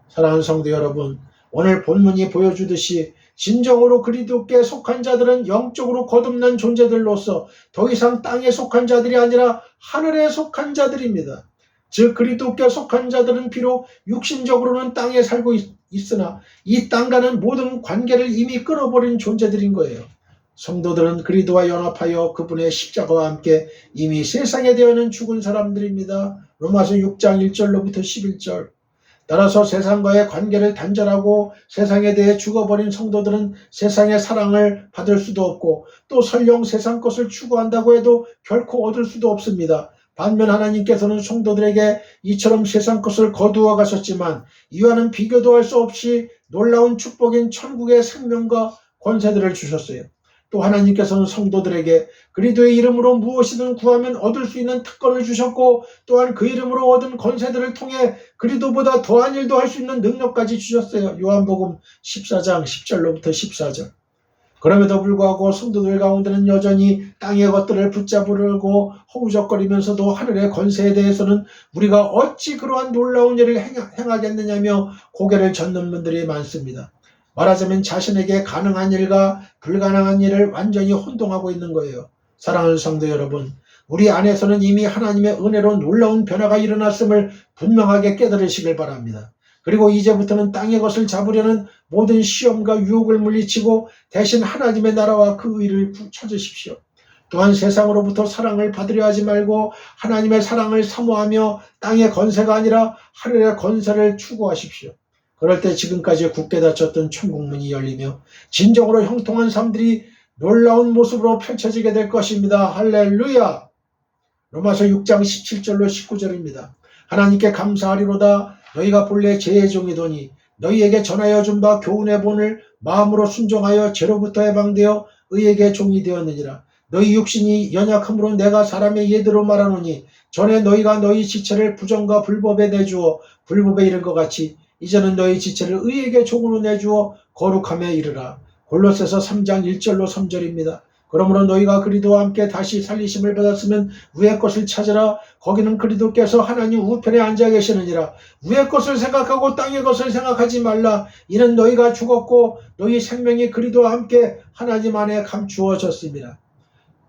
Speaker 1: 사랑하는 성도 여러분, 오늘 본문이 보여주듯이 진정으로 그리스도께 속한 자들은 영적으로 거듭난 존재들로서 더 이상 땅에 속한 자들이 아니라 하늘에 속한 자들입니다. 즉 그리스도께 속한 자들은 비록 육신적으로는 땅에 살고 있으나 이 땅과는 모든 관계를 이미 끊어버린 존재들인 거예요. 성도들은 그리스도와 연합하여 그분의 십자가와 함께 이미 세상에 대하여는 죽은 사람들입니다. 로마서 6장 1절로부터 11절. 따라서 세상과의 관계를 단절하고 세상에 대해 죽어버린 성도들은 세상의 사랑을 받을 수도 없고 또 설령 세상 것을 추구한다고 해도 결코 얻을 수도 없습니다. 반면 하나님께서는 성도들에게 이처럼 세상 것을 거두어 가셨지만 이와는 비교도 할 수 없이 놀라운 축복인 천국의 생명과 권세들을 주셨어요. 또 하나님께서는 성도들에게 그리스도의 이름으로 무엇이든 구하면 얻을 수 있는 특권을 주셨고 또한 그 이름으로 얻은 권세들을 통해 그리스도보다 더한 일도 할 수 있는 능력까지 주셨어요. 요한복음 14장 10절로부터 14절. 그럼에도 불구하고 성도들 가운데는 여전히 땅의 것들을 붙잡으려고 허우적거리면서도 하늘의 권세에 대해서는 우리가 어찌 그러한 놀라운 일을 행하겠느냐며 고개를 젓는 분들이 많습니다. 말하자면 자신에게 가능한 일과 불가능한 일을 완전히 혼동하고 있는 거예요. 사랑하는 성도 여러분, 우리 안에서는 이미 하나님의 은혜로 놀라운 변화가 일어났음을 분명하게 깨달으시길 바랍니다. 그리고 이제부터는 땅의 것을 잡으려는 모든 시험과 유혹을 물리치고 대신 하나님의 나라와 그 의를 찾으십시오. 또한 세상으로부터 사랑을 받으려 하지 말고 하나님의 사랑을 사모하며 땅의 건세가 아니라 하늘의 건세를 추구하십시오. 그럴 때 지금까지 굳게 닫혔던 천국문이 열리며 진정으로 형통한 삶들이 놀라운 모습으로 펼쳐지게 될 것입니다. 할렐루야! 로마서 6장 17절로 19절입니다. 하나님께 감사하리로다. 너희가 본래 죄의 종이더니 너희에게 전하여 준 바 교훈의 본을 마음으로 순종하여 죄로부터 해방되어 의에게 종이 되었느니라. 너희 육신이 연약함으로 내가 사람의 예대로 말하노니 전에 너희가 너희 지체를 부정과 불법에 내주어 불법에 이른 것 같이 이제는 너희 지체를 의에게 종으로 내주어 거룩함에 이르라. 골로새서 3장 1절로 3절입니다. 그러므로 너희가 그리스도와 함께 다시 살리심을 받았으면 위의 것을 찾으라. 거기는 그리스도께서 하나님 우편에 앉아 계시느니라. 위의 것을 생각하고 땅의 것을 생각하지 말라. 이는 너희가 죽었고 너희 생명이 그리스도와 함께 하나님 안에 감추어졌습니다.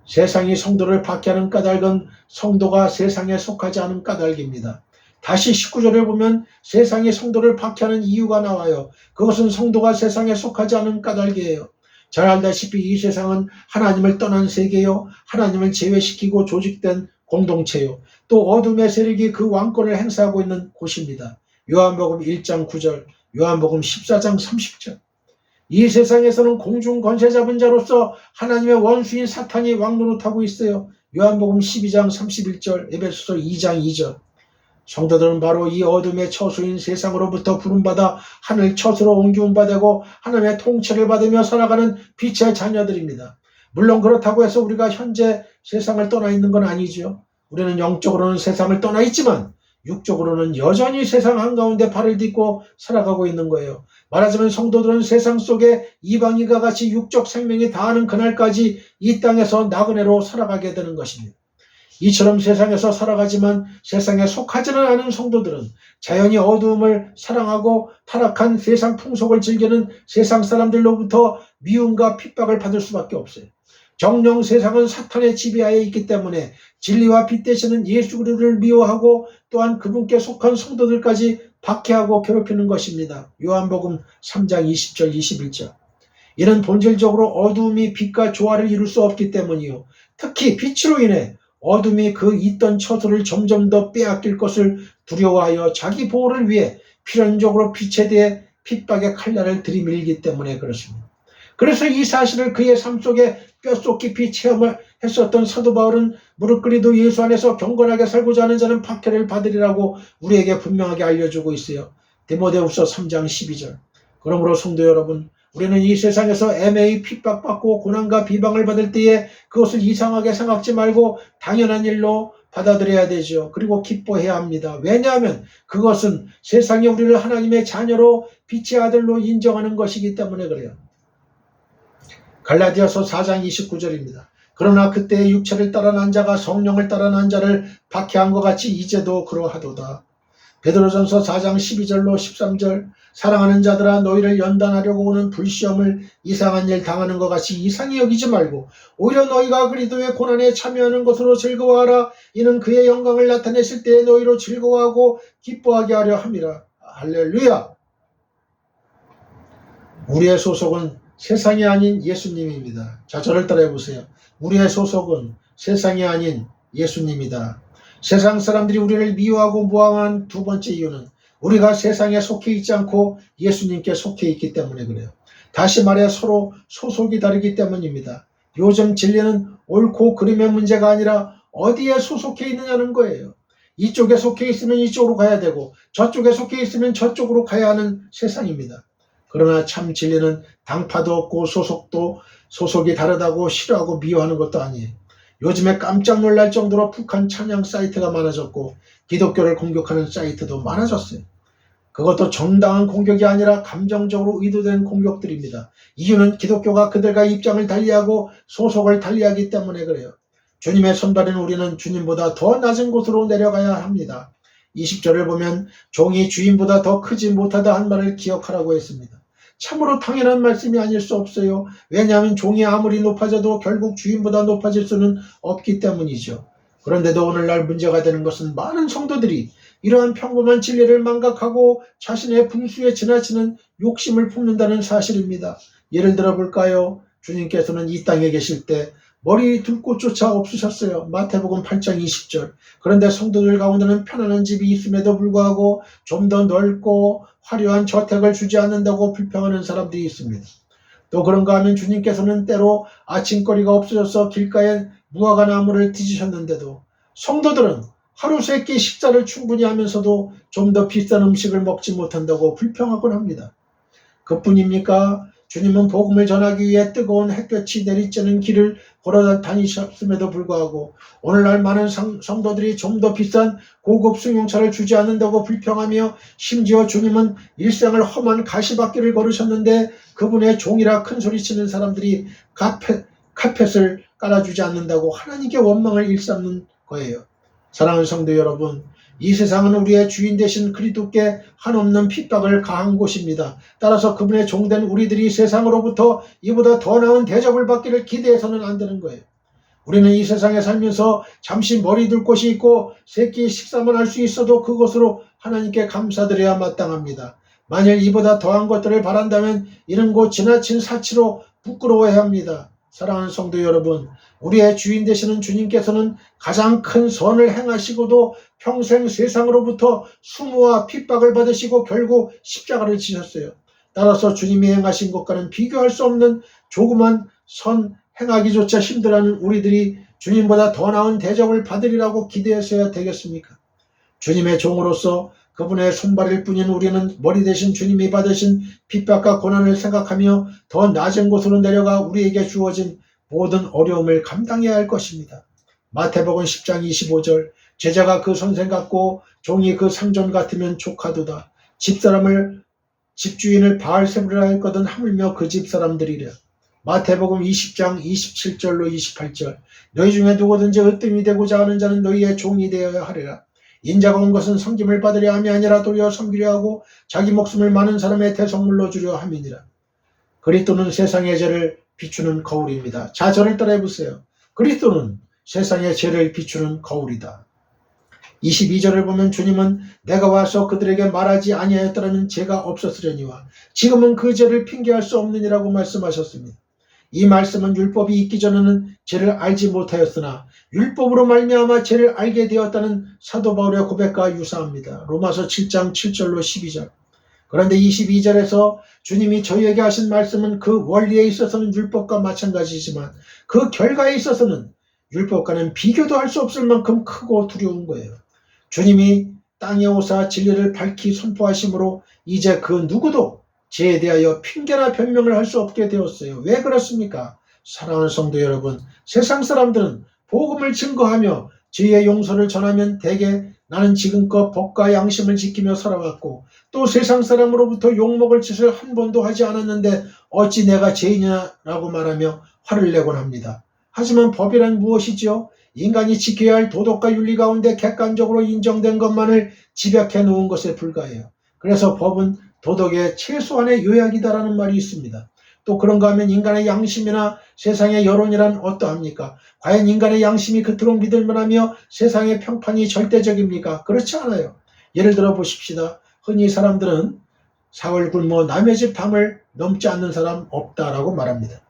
Speaker 1: 세상이 성도를 박해하는 까닭은 성도가 세상에 속하지 않은 까닭입니다. 다시 19절을 보면 세상이 성도를 박해하는 이유가 나와요. 그것은 성도가 세상에 속하지 않은 까닭이에요. 잘 알다시피 이 세상은 하나님을 떠난 세계요, 하나님을 제외시키고 조직된 공동체요, 또 어둠의 세력이 그 왕권을 행사하고 있는 곳입니다. 요한복음 1장 9절, 요한복음 14장 30절. 이 세상에서는 공중 권세 잡은 자로서 하나님의 원수인 사탄이 왕노릇하고 있어요. 요한복음 12장 31절, 에베소서 2장 2절. 성도들은 바로 이 어둠의 처소인 세상으로부터 부름받아 하늘 처소로 옮기운 바 되고 하나님의 통치를 받으며 살아가는 빛의 자녀들입니다. 물론 그렇다고 해서 우리가 현재 세상을 떠나 있는 건 아니죠. 우리는 영적으로는 세상을 떠나 있지만 육적으로는 여전히 세상 한가운데 발을 딛고 살아가고 있는 거예요. 말하자면 성도들은 세상 속에 이방인과 같이 육적 생명이 다하는 그날까지 이 땅에서 나그네로 살아가게 되는 것입니다. 이처럼 세상에서 살아가지만 세상에 속하지는 않은 성도들은 자연히 어두움을 사랑하고 타락한 세상 풍속을 즐기는 세상 사람들로부터 미움과 핍박을 받을 수밖에 없어요. 정녕 세상은 사탄의 지배하에 있기 때문에 진리와 빛 되시는 예수 그리스도를 미워하고 또한 그분께 속한 성도들까지 박해하고 괴롭히는 것입니다. 요한복음 3장 20절 21절. 이는 본질적으로 어두움이 빛과 조화를 이룰 수 없기 때문이요. 특히 빛으로 인해 어둠이 그 있던 처소를 점점 더 빼앗길 것을 두려워하여 자기 보호를 위해 필연적으로 빛에 대해 핍박의 칼날을 들이밀기 때문에 그렇습니다. 그래서 이 사실을 그의 삶 속에 뼛속 깊이 체험을 했었던 사도 바울은 무릎 꿇이도 예수 안에서 경건하게 살고자 하는 자는 박해를 받으리라고 우리에게 분명하게 알려주고 있어요. 디모데후서 3장 12절. 그러므로 성도 여러분, 우리는 이 세상에서 애매히 핍박받고 고난과 비방을 받을 때에 그것을 이상하게 생각지 말고 당연한 일로 받아들여야 되죠. 그리고 기뻐해야 합니다. 왜냐하면 그것은 세상이 우리를 하나님의 자녀로 빛의 아들로 인정하는 것이기 때문에 그래요. 갈라디아서 4장 29절입니다. 그러나 그때의 육체를 따라 난 자가 성령을 따라 난 자를 박해한 것 같이 이제도 그러하도다. 베드로전서 4장 12절로 13절. 사랑하는 자들아, 너희를 연단하려고 오는 불시험을 이상한 일 당하는 것 같이 이상히 여기지 말고 오히려 너희가 그리스도의 고난에 참여하는 것으로 즐거워하라. 이는 그의 영광을 나타내실 때에 너희로 즐거워하고 기뻐하게 하려 함이라. 할렐루야. 우리의 소속은 세상이 아닌 예수님입니다. 자, 저를 따라해 보세요. 우리의 소속은 세상이 아닌 예수님이다. 세상 사람들이 우리를 미워하고 모함한 두 번째 이유는 우리가 세상에 속해 있지 않고 예수님께 속해 있기 때문에 그래요. 다시 말해 서로 소속이 다르기 때문입니다. 요즘 진리는 옳고 그름의 문제가 아니라 어디에 소속해 있느냐는 거예요. 이쪽에 속해 있으면 이쪽으로 가야 되고 저쪽에 속해 있으면 저쪽으로 가야 하는 세상입니다. 그러나 참 진리는 당파도 없고 소속이 다르다고 싫어하고 미워하는 것도 아니에요. 요즘에 깜짝 놀랄 정도로 북한 찬양 사이트가 많아졌고 기독교를 공격하는 사이트도 많아졌어요. 그것도 정당한 공격이 아니라 감정적으로 의도된 공격들입니다. 이유는 기독교가 그들과 입장을 달리하고 소속을 달리하기 때문에 그래요. 주님의 손발인 우리는 주님보다 더 낮은 곳으로 내려가야 합니다. 20절을 보면 종이 주인보다 더 크지 못하다 한 말을 기억하라고 했습니다. 참으로 당연한 말씀이 아닐 수 없어요. 왜냐하면 종이 아무리 높아져도 결국 주인보다 높아질 수는 없기 때문이죠. 그런데도 오늘날 문제가 되는 것은 많은 성도들이 이러한 평범한 진리를 망각하고 자신의 분수에 지나치는 욕심을 품는다는 사실입니다. 예를 들어 볼까요? 주님께서는 이 땅에 계실 때 머리 둘 곳조차 없으셨어요. 마태복음 8장 20절. 그런데 성도들 가운데는 편안한 집이 있음에도 불구하고 좀 더 넓고 화려한 저택을 주지 않는다고 불평하는 사람들이 있습니다. 또 그런가 하면 주님께서는 때로 아침거리가 없어져서 길가에 무화과 나무를 뒤지셨는데도 성도들은 하루 세 끼 식사를 충분히 하면서도 좀 더 비싼 음식을 먹지 못한다고 불평하곤 합니다. 그뿐입니까? 주님은 복음을 전하기 위해 뜨거운 햇볕이 내리쬐는 길을 걸어 다니셨음에도 불구하고 오늘날 많은 성도들이 좀 더 비싼 고급 승용차를 주지 않는다고 불평하며 심지어 주님은 일생을 험한 가시밭길을 걸으셨는데 그분의 종이라 큰 소리치는 사람들이 카펫을 깔아주지 않는다고 하나님께 원망을 일삼는 거예요. 사랑하는 성도 여러분, 이 세상은 우리의 주인 되신 그리스도께 한없는 핍박을 가한 곳입니다. 따라서 그분의 종된 우리들이 세상으로부터 이보다 더 나은 대접을 받기를 기대해서는 안 되는 거예요. 우리는 이 세상에 살면서 잠시 머리 둘 곳이 있고 세끼 식사만 할 수 있어도 그것으로 하나님께 감사드려야 마땅합니다. 만일 이보다 더한 것들을 바란다면 이는 곧 지나친 사치로 부끄러워해야 합니다. 사랑하는 성도 여러분, 우리의 주인 되시는 주님께서는 가장 큰 선을 행하시고도 평생 세상으로부터 수모와 핍박을 받으시고 결국 십자가를 지셨어요. 따라서 주님이 행하신 것과는 비교할 수 없는 조그만 선 행하기조차 힘들어하는 우리들이 주님보다 더 나은 대접을 받으리라고 기대했어야 되겠습니까? 주님의 종으로서 그분의 손발일 뿐인 우리는 머리 대신 주님이 받으신 핍박과 고난을 생각하며 더 낮은 곳으로 내려가 우리에게 주어진 모든 어려움을 감당해야 할 것입니다. 마태복음 10장 25절 제자가 그 선생 같고 종이 그 상전 같으면 족하도다. 집주인을 바알세불이라 했거든 하물며 그 집 사람들이랴. 마태복음 20장 27절로 28절 너희 중에 누구든지 으뜸이 되고자 하는 자는 너희의 종이 되어야 하리라. 인자가 온 것은 섬김을 받으려 함이 아니라 도리어 섬기려 하고 자기 목숨을 많은 사람의 대성물로 주려 함이니라. 그리스도는 세상의 죄를 비추는 거울입니다. 자, 저를 따라해 보세요. 그리스도는 세상의 죄를 비추는 거울이다. 22절을 보면 주님은 내가 와서 그들에게 말하지 아니하였더라면 죄가 없었으려니와 지금은 그 죄를 핑계할 수 없느니라고 말씀하셨습니다. 이 말씀은 율법이 있기 전에는 죄를 알지 못하였으나 율법으로 말미암아 죄를 알게 되었다는 사도 바울의 고백과 유사합니다. 로마서 7장 7절로 12절. 그런데 22절에서 주님이 저희에게 하신 말씀은 그 원리에 있어서는 율법과 마찬가지지만 그 결과에 있어서는 율법과는 비교도 할 수 없을 만큼 크고 두려운 거예요. 주님이 땅에 오사 진리를 밝히 선포하심으로 이제 그 누구도 죄에 대하여 핑계나 변명을 할 수 없게 되었어요. 왜 그렇습니까? 사랑하는 성도 여러분, 세상 사람들은 복음을 증거하며 죄의 용서를 전하면 대개 나는 지금껏 법과 양심을 지키며 살아왔고 또 세상 사람으로부터 욕먹을 짓을 한 번도 하지 않았는데 어찌 내가 죄인이냐라고 말하며 화를 내곤 합니다. 하지만 법이란 무엇이지요? 인간이 지켜야 할 도덕과 윤리 가운데 객관적으로 인정된 것만을 집약해 놓은 것에 불과해요. 그래서 법은 도덕의 최소한의 요약이다라는 말이 있습니다. 또 그런가 하면 인간의 양심이나 세상의 여론이란 어떠합니까? 과연 인간의 양심이 그토록 믿을만하며 세상의 평판이 절대적입니까? 그렇지 않아요. 예를 들어 보십시다. 흔히 사람들은 사흘 굶어 남의 집 담을 넘지 않는 사람 없다라고 말합니다.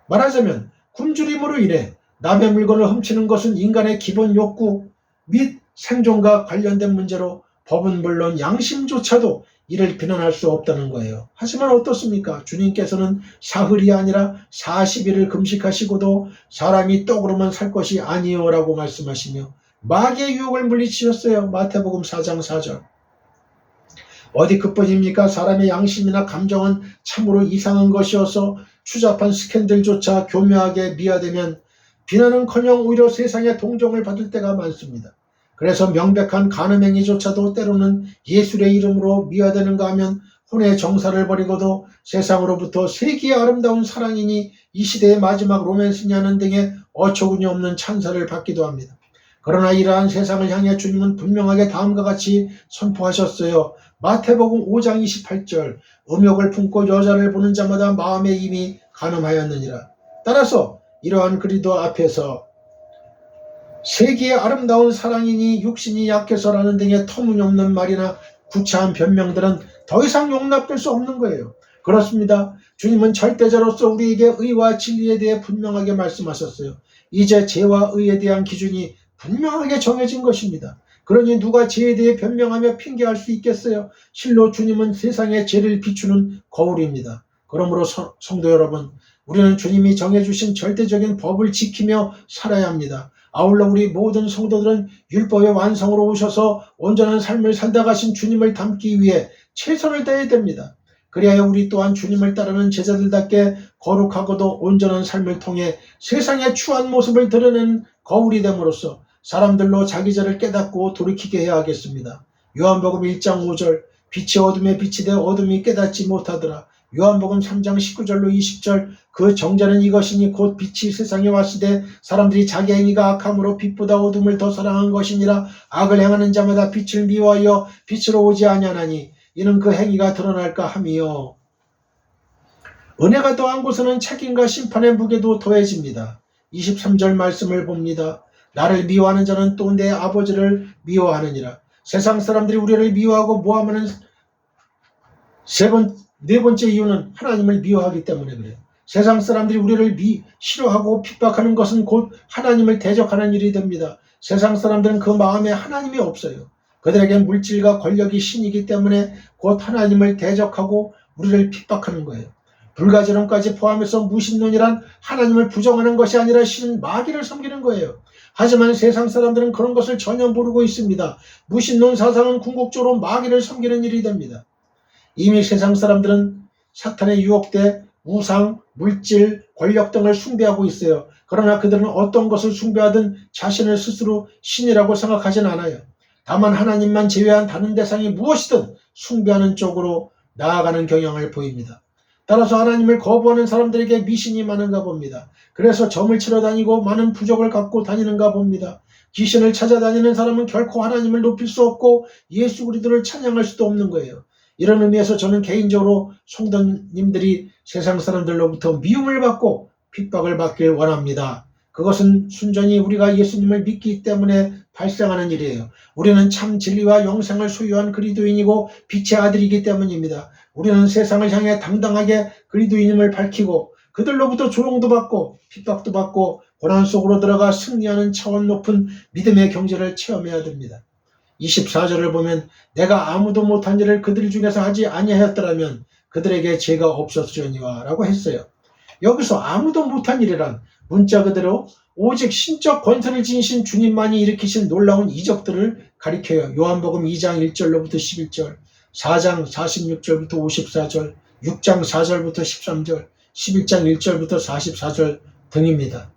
Speaker 1: 말하자면 굶주림으로 인해 남의 물건을 훔치는 것은 인간의 기본 욕구 및 생존과 관련된 문제로 법은 물론 양심조차도 이를 비난할 수 없다는 거예요. 하지만 어떻습니까? 주님께서는 사흘이 아니라 40일을 금식하시고도 사람이 떡으로만 살 것이 아니요라고 말씀하시며 마귀의 유혹을 물리치셨어요. 마태복음 4장 4절. 어디 그뿐입니까? 사람의 양심이나 감정은 참으로 이상한 것이어서 추잡한 스캔들조차 교묘하게 미화되면 비난은커녕 오히려 세상의 동정을 받을 때가 많습니다. 그래서 명백한 간음행위조차도 때로는 예술의 이름으로 미화되는가 하면 혼의 정사를 버리고도 세상으로부터 세기의 아름다운 사랑이니 이 시대의 마지막 로맨스냐는 등의 어처구니 없는 찬사를 받기도 합니다. 그러나 이러한 세상을 향해 주님은 분명하게 다음과 같이 선포하셨어요. 마태복음 5장 28절 음욕을 품고 여자를 보는 자마다 마음에 이미 간음하였느니라. 따라서 이러한 그리스도 앞에서 세기의 아름다운 사랑이니 육신이 약해서라는 등의 터무니없는 말이나 구차한 변명들은 더 이상 용납될 수 없는 거예요. 그렇습니다. 주님은 절대자로서 우리에게 의와 진리에 대해 분명하게 말씀하셨어요. 이제 죄와 의에 대한 기준이 분명하게 정해진 것입니다. 그러니 누가 죄에 대해 변명하며 핑계할 수 있겠어요? 실로 주님은 세상의 죄를 비추는 거울입니다. 그러므로 성도 여러분, 우리는 주님이 정해주신 절대적인 법을 지키며 살아야 합니다. 아울러 우리 모든 성도들은 율법의 완성으로 오셔서 온전한 삶을 살다 가신 주님을 닮기 위해 최선을 다해야 됩니다. 그리하여 우리 또한 주님을 따르는 제자들답게 거룩하고도 온전한 삶을 통해 세상의 추한 모습을 드러내는 거울이 됨으로써 사람들로 자기 죄를 깨닫고 돌이키게 해야 하겠습니다. 요한복음 1장 5절 빛이 어둠에 빛이 되어 어둠이 깨닫지 못하더라. 요한복음 3장 19절로 20절 그 정죄는 이것이니 곧 빛이 세상에 왔으되 사람들이 자기 행위가 악함으로 빛보다 어둠을 더 사랑한 것이니라. 악을 행하는 자마다 빛을 미워하여 빛으로 오지 아니하나니 이는 그 행위가 드러날까 함이요. 은혜가 더한 곳에는 책임과 심판의 무게도 더해집니다. 23절 말씀을 봅니다. 나를 미워하는 자는 또 내 아버지를 미워하느니라. 세상 사람들이 우리를 미워하고 모함하는 네 번째 이유는 하나님을 미워하기 때문에 그래요. 세상 사람들이 우리를 싫어하고 핍박하는 것은 곧 하나님을 대적하는 일이 됩니다. 세상 사람들은 그 마음에 하나님이 없어요. 그들에게 물질과 권력이 신이기 때문에 곧 하나님을 대적하고 우리를 핍박하는 거예요. 불가지론까지 포함해서 무신론이란 하나님을 부정하는 것이 아니라 신 마귀를 섬기는 거예요. 하지만 세상 사람들은 그런 것을 전혀 모르고 있습니다. 무신론 사상은 궁극적으로 마귀를 섬기는 일이 됩니다. 이미 세상 사람들은 사탄에 유혹돼 우상, 물질, 권력 등을 숭배하고 있어요. 그러나 그들은 어떤 것을 숭배하든 자신을 스스로 신이라고 생각하진 않아요. 다만 하나님만 제외한 다른 대상이 무엇이든 숭배하는 쪽으로 나아가는 경향을 보입니다. 따라서 하나님을 거부하는 사람들에게 미신이 많은가 봅니다. 그래서 점을 치러 다니고 많은 부적을 갖고 다니는가 봅니다. 귀신을 찾아다니는 사람은 결코 하나님을 높일 수 없고 예수 그리스도를 찬양할 수도 없는 거예요. 이런 의미에서 저는 개인적으로 성도님들이 세상 사람들로부터 미움을 받고 핍박을 받길 원합니다. 그것은 순전히 우리가 예수님을 믿기 때문에 발생하는 일이에요. 우리는 참 진리와 영생을 소유한 그리스도인이고 빛의 아들이기 때문입니다. 우리는 세상을 향해 당당하게 그리스도인임을 밝히고 그들로부터 조롱도 받고 핍박도 받고 고난 속으로 들어가 승리하는 차원 높은 믿음의 경제를 체험해야 됩니다. 24절을 보면 내가 아무도 못한 일을 그들 중에서 하지 아니하였더라면 그들에게 죄가 없었으려니와 라고 했어요. 여기서 아무도 못한 일이란 문자 그대로 오직 신적 권세를 지니신 주님만이 일으키신 놀라운 이적들을 가리켜요. 요한복음 2장 1절로부터 11절, 4장 46절부터 54절, 6장 4절부터 13절, 11장 1절부터 44절 등입니다.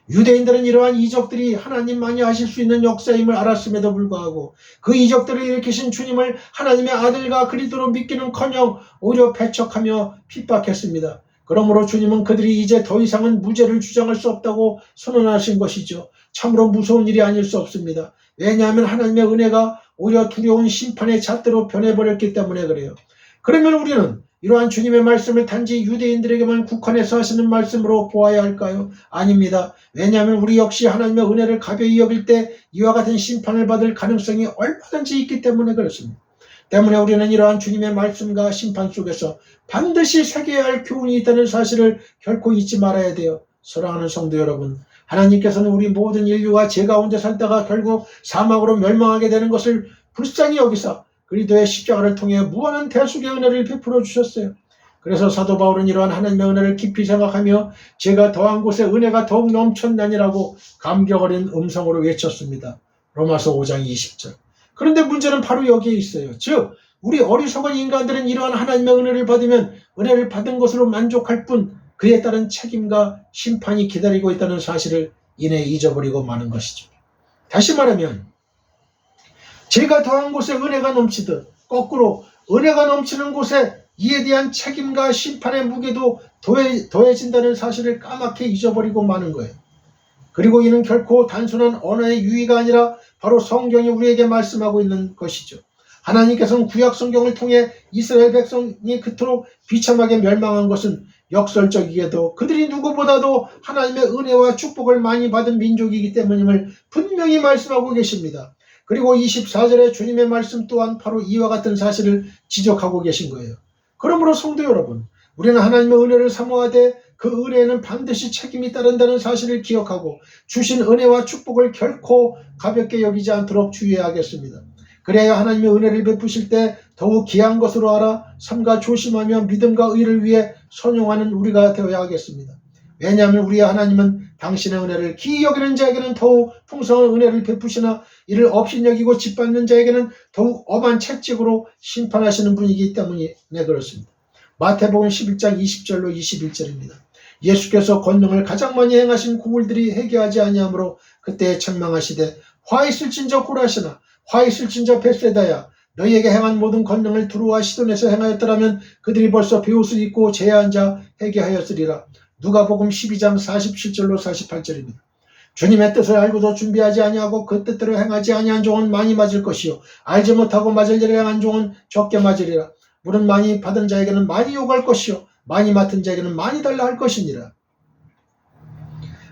Speaker 1: 유대인들은 이러한 이적들이 하나님만이 하실 수 있는 역사임을 알았음에도 불구하고 그 이적들을 일으키신 주님을 하나님의 아들과 그리스도로 믿기는커녕 오히려 배척하며 핍박했습니다. 그러므로 주님은 그들이 이제 더 이상은 무죄를 주장할 수 없다고 선언하신 것이죠. 참으로 무서운 일이 아닐 수 없습니다. 왜냐하면 하나님의 은혜가 오히려 두려운 심판의 잣대로 변해버렸기 때문에 그래요. 그러면 우리는 이러한 주님의 말씀을 단지 유대인들에게만 국한해서 하시는 말씀으로 보아야 할까요? 아닙니다. 왜냐하면 우리 역시 하나님의 은혜를 가벼이 여길 때 이와 같은 심판을 받을 가능성이 얼마든지 있기 때문에 그렇습니다. 때문에 우리는 이러한 주님의 말씀과 심판 속에서 반드시 새겨야 할 교훈이 있다는 사실을 결코 잊지 말아야 돼요. 사랑하는 성도 여러분, 하나님께서는 우리 모든 인류가 죄 가운데 살다가 결국 사망으로 멸망하게 되는 것을 불쌍히 여기사 그리스도의 십자가를 통해 무한한 대속의 은혜를 베풀어 주셨어요. 그래서 사도 바울은 이러한 하나님의 은혜를 깊이 생각하며 죄가 더한 곳에 은혜가 더욱 넘쳤나니라고 감격 어린 음성으로 외쳤습니다. 로마서 5장 20절. 그런데 문제는 바로 여기에 있어요. 즉 우리 어리석은 인간들은 이러한 하나님의 은혜를 받으면 은혜를 받은 것으로 만족할 뿐 그에 따른 책임과 심판이 기다리고 있다는 사실을 이내 잊어버리고 마는 것이죠. 다시 말하면 죄가 더한 곳에 은혜가 넘치듯 거꾸로 은혜가 넘치는 곳에 이에 대한 책임과 심판의 무게도 더해진다는 사실을 까맣게 잊어버리고 마는 거예요. 그리고 이는 결코 단순한 언어의 유의가 아니라 바로 성경이 우리에게 말씀하고 있는 것이죠. 하나님께서는 구약 성경을 통해 이스라엘 백성이 그토록 비참하게 멸망한 것은 역설적이게도 그들이 누구보다도 하나님의 은혜와 축복을 많이 받은 민족이기 때문임을 분명히 말씀하고 계십니다. 그리고 24절의 주님의 말씀 또한 바로 이와 같은 사실을 지적하고 계신 거예요. 그러므로 성도 여러분, 우리는 하나님의 은혜를 사모하되 그 은혜에는 반드시 책임이 따른다는 사실을 기억하고 주신 은혜와 축복을 결코 가볍게 여기지 않도록 주의해야겠습니다. 그래야 하나님의 은혜를 베푸실 때 더욱 귀한 것으로 알아 삼가 조심하며 믿음과 의를 위해 선용하는 우리가 되어야 하겠습니다. 왜냐하면 우리의 하나님은 당신의 은혜를 기이 여기는 자에게는 더욱 풍성한 은혜를 베푸시나 이를 업신여기고 짓밟는 자에게는 더욱 엄한 채찍으로 심판하시는 분이기 때문에 그렇습니다. 마태복음 11장 20절로 21절입니다. 예수께서 권능을 가장 많이 행하신 구물들이 회개하지 아니하므로 그때 책망하시되 화 있을진저 고라시나 화 있을진저 벳세다야 너희에게 행한 모든 권능을 두루와 시돈에서 행하였더라면 그들이 벌써 베옷을 입고 제에 앉아 회개하였으리라. 누가복음 12장 47절로 48절입니다. 주님의 뜻을 알고도 준비하지 아니하고 그 뜻대로 행하지 아니한 종은 많이 맞을 것이요 알지 못하고 맞을 일을 행한 종은 적게 맞으리라. 물은 많이 받은 자에게는 많이 요구할 것이요 많이 맡은 자에게는 많이 달라 할 것이니라.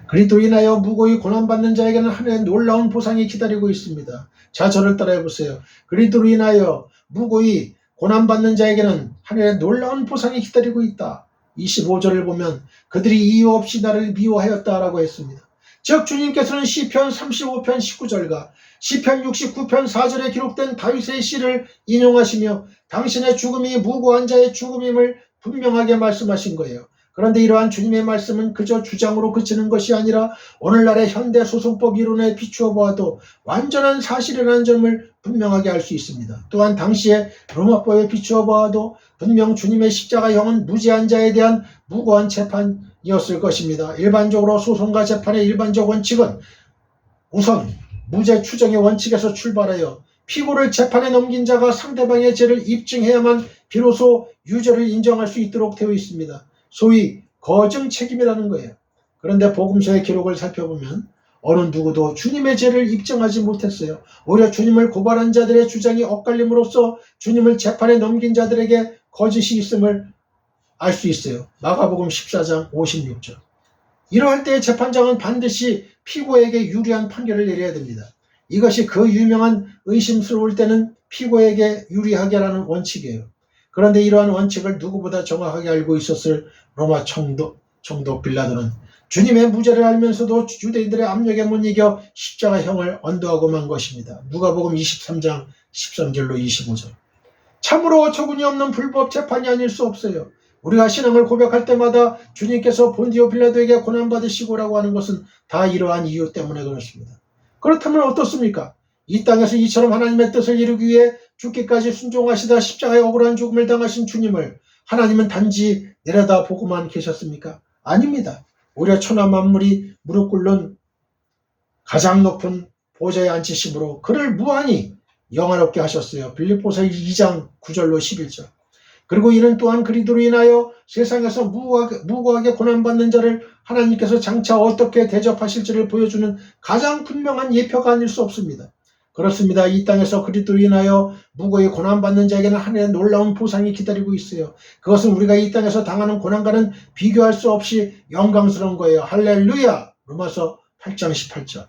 Speaker 1: 그리스도로 인하여 무고히 고난받는 자에게는 하늘의 놀라운 보상이 기다리고 있습니다. 자, 저를 따라해 보세요. 그리스도로 인하여 무고히 고난받는 자에게는 하늘의 놀라운 보상이 기다리고 있다. 25절을 보면 그들이 이유 없이 나를 미워하였다라고 했습니다. 즉 주님께서는 시편 35편 19절과 시편 69편 4절에 기록된 다윗의 시를 인용하시며 당신의 죽음이 무고한 자의 죽음임을 분명하게 말씀하신 거예요. 그런데 이러한 주님의 말씀은 그저 주장으로 그치는 것이 아니라 오늘날의 현대 소송법 이론에 비추어 보아도 완전한 사실이라는 점을 분명하게 알 수 있습니다. 또한 당시의 로마법에 비추어 보아도 분명 주님의 십자가형은 무죄한 자에 대한 무고한 재판이었을 것입니다. 일반적으로 소송과 재판의 일반적 원칙은 우선 무죄 추정의 원칙에서 출발하여 피고를 재판에 넘긴 자가 상대방의 죄를 입증해야만 비로소 유죄를 인정할 수 있도록 되어 있습니다. 소위 거증 책임이라는 거예요. 그런데 복음서의 기록을 살펴보면 어느 누구도 주님의 죄를 입증하지 못했어요. 오히려 주님을 고발한 자들의 주장이 엇갈림으로써 주님을 재판에 넘긴 자들에게 거짓이 있음을 알 수 있어요. 마가복음 14장 56절. 이러할 때 재판장은 반드시 피고에게 유리한 판결을 내려야 됩니다. 이것이 그 유명한 의심스러울 때는 피고에게 유리하게 하라는 원칙이에요. 그런데 이러한 원칙을 누구보다 정확하게 알고 있었을 로마 총독 빌라도는 주님의 무죄를 알면서도 유대인들의 압력에 못 이겨 십자가형을 언도하고 만 것입니다. 누가복음 23장 13절로 25절. 참으로 어처구니 없는 불법 재판이 아닐 수 없어요. 우리가 신앙을 고백할 때마다 주님께서 본디오 빌라도에게 고난받으시고라고 하는 것은 다 이러한 이유 때문에 그렇습니다. 그렇다면 어떻습니까? 이 땅에서 이처럼 하나님의 뜻을 이루기 위해 죽기까지 순종하시다 십자가에 억울한 죽음을 당하신 주님을 하나님은 단지 내려다보고만 계셨습니까? 아닙니다. 오히려 천하 만물이 무릎 꿇는 가장 높은 보좌에 앉히심으로 그를 무한히 영화롭게 하셨어요. 빌립보서 2장 9절로 11절. 그리고 이는 또한 그리스도로 인하여 세상에서 무고하게 고난받는 자를 하나님께서 장차 어떻게 대접하실지를 보여주는 가장 분명한 예표가 아닐 수 없습니다. 그렇습니다. 이 땅에서 그리스도로 인하여 무고히 고난받는 자에게는 하늘의 놀라운 보상이 기다리고 있어요. 그것은 우리가 이 땅에서 당하는 고난과는 비교할 수 없이 영광스러운 거예요. 할렐루야! 로마서 8장 18절.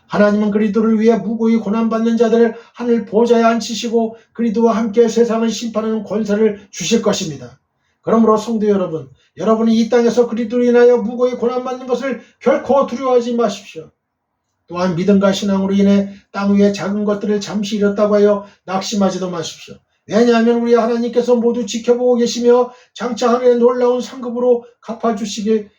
Speaker 1: 하나님은 그리스도를 위해 무고히 고난받는 자들을 하늘 보좌에 앉히시고 그리스도와 함께 세상을 심판하는 권세를 주실 것입니다. 그러므로 성도 여러분, 여러분이 이 땅에서 그리스도로 인하여 무고히 고난받는 것을 결코 두려워하지 마십시오. 또한 믿음과 신앙으로 인해 땅 위에 작은 것들을 잠시 잃었다고 하여 낙심하지도 마십시오. 왜냐하면 우리 하나님께서 모두 지켜보고 계시며 장차 하늘의 놀라운 상급으로 갚아주실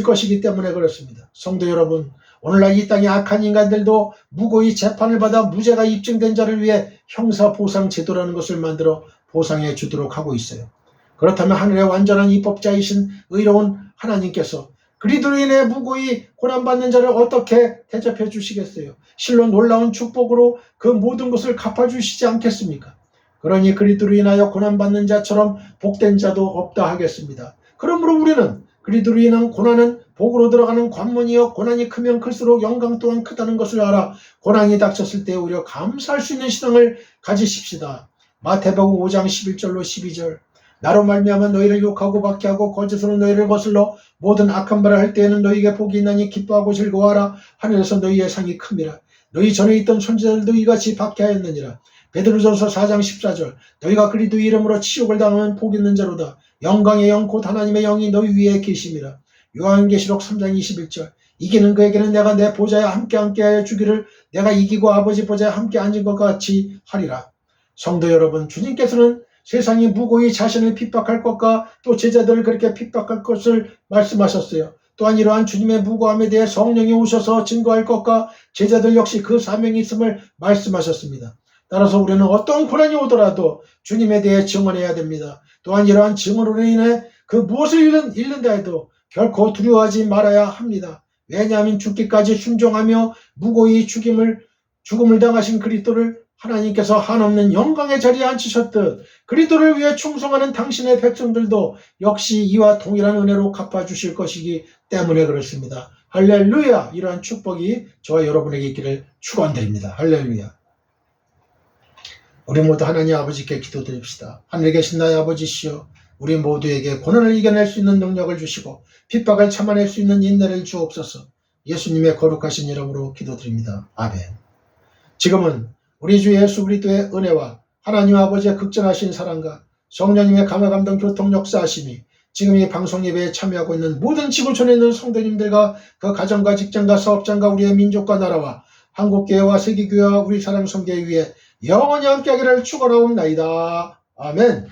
Speaker 1: 것이기 때문에 그렇습니다. 성도 여러분, 오늘날 이 땅의 악한 인간들도 무고히 재판을 받아 무죄가 입증된 자를 위해 형사보상 제도라는 것을 만들어 보상해 주도록 하고 있어요. 그렇다면 하늘의 완전한 입법자이신 의로운 하나님께서 그리스도로 인해 무고히 고난받는 자를 어떻게 대접해 주시겠어요? 실로 놀라운 축복으로 그 모든 것을 갚아주시지 않겠습니까? 그러니 그리스도로 인하여 고난받는 자처럼 복된 자도 없다 하겠습니다. 그러므로 우리는 그리스도로 인한 고난은 복으로 들어가는 관문이요 고난이 크면 클수록 영광 또한 크다는 것을 알아 고난이 닥쳤을 때 오히려 감사할 수 있는 신앙을 가지십시다. 마태복음 5장 11절로 12절. 나로 말미암아 너희를 욕하고 박해하고 거짓으로 너희를 거슬러 모든 악한 말을 할 때에는 너희에게 복이 있나니 기뻐하고 즐거워하라. 하늘에서 너희의 상이 큽니다. 너희 전에 있던 선지자들도 이같이 박해하였느니라. 베드로전서 4장 14절. 너희가 그리스도 이름으로 치욕을 당하면 복 있는 자로다. 영광의 영 곧 하나님의 영이 너희 위에 계심이라. 요한계시록 3장 21절. 이기는 그에게는 내가 내 보좌에 함께 하여 주기를 내가 이기고 아버지 보좌에 함께 앉은 것 같이 하리라. 성도 여러분, 주님께서는 세상이 무고히 자신을 핍박할 것과 또 제자들을 그렇게 핍박할 것을 말씀하셨어요. 또한 이러한 주님의 무고함에 대해 성령이 오셔서 증거할 것과 제자들 역시 그 사명이 있음을 말씀하셨습니다. 따라서 우리는 어떤 고난이 오더라도 주님에 대해 증언해야 됩니다. 또한 이러한 증언으로 인해 그 무엇을 잃는다 해도 결코 두려워하지 말아야 합니다. 왜냐하면 죽기까지 순종하며 무고히 죽음을 당하신 그리스도를 하나님께서 한없는 영광의 자리에 앉히셨듯 그리스도를 위해 충성하는 당신의 백성들도 역시 이와 동일한 은혜로 갚아주실 것이기 때문에 그렇습니다. 할렐루야! 이러한 축복이 저와 여러분에게 있기를 축원드립니다. 할렐루야! 우리 모두 하나님 아버지께 기도드립시다. 하늘에 계신 나의 아버지시여, 우리 모두에게 고난을 이겨낼 수 있는 능력을 주시고 핍박을 참아낼 수 있는 인내를 주옵소서. 예수님의 거룩하신 이름으로 기도드립니다. 아멘. 지금은 우리 주 예수 그리스도의 은혜와 하나님 아버지의 극전하신 사랑과 성령님의 감화감동 교통 역사하심이 지금 이 방송 예배에 참여하고 있는 모든 지구촌에 있는 성도님들과 그 가정과 직장과 사업장과 우리의 민족과 나라와 한국교회와 세계교회와 우리 사랑성교회 위에 영원히 함께하기를 축원하옵나이다. 아멘.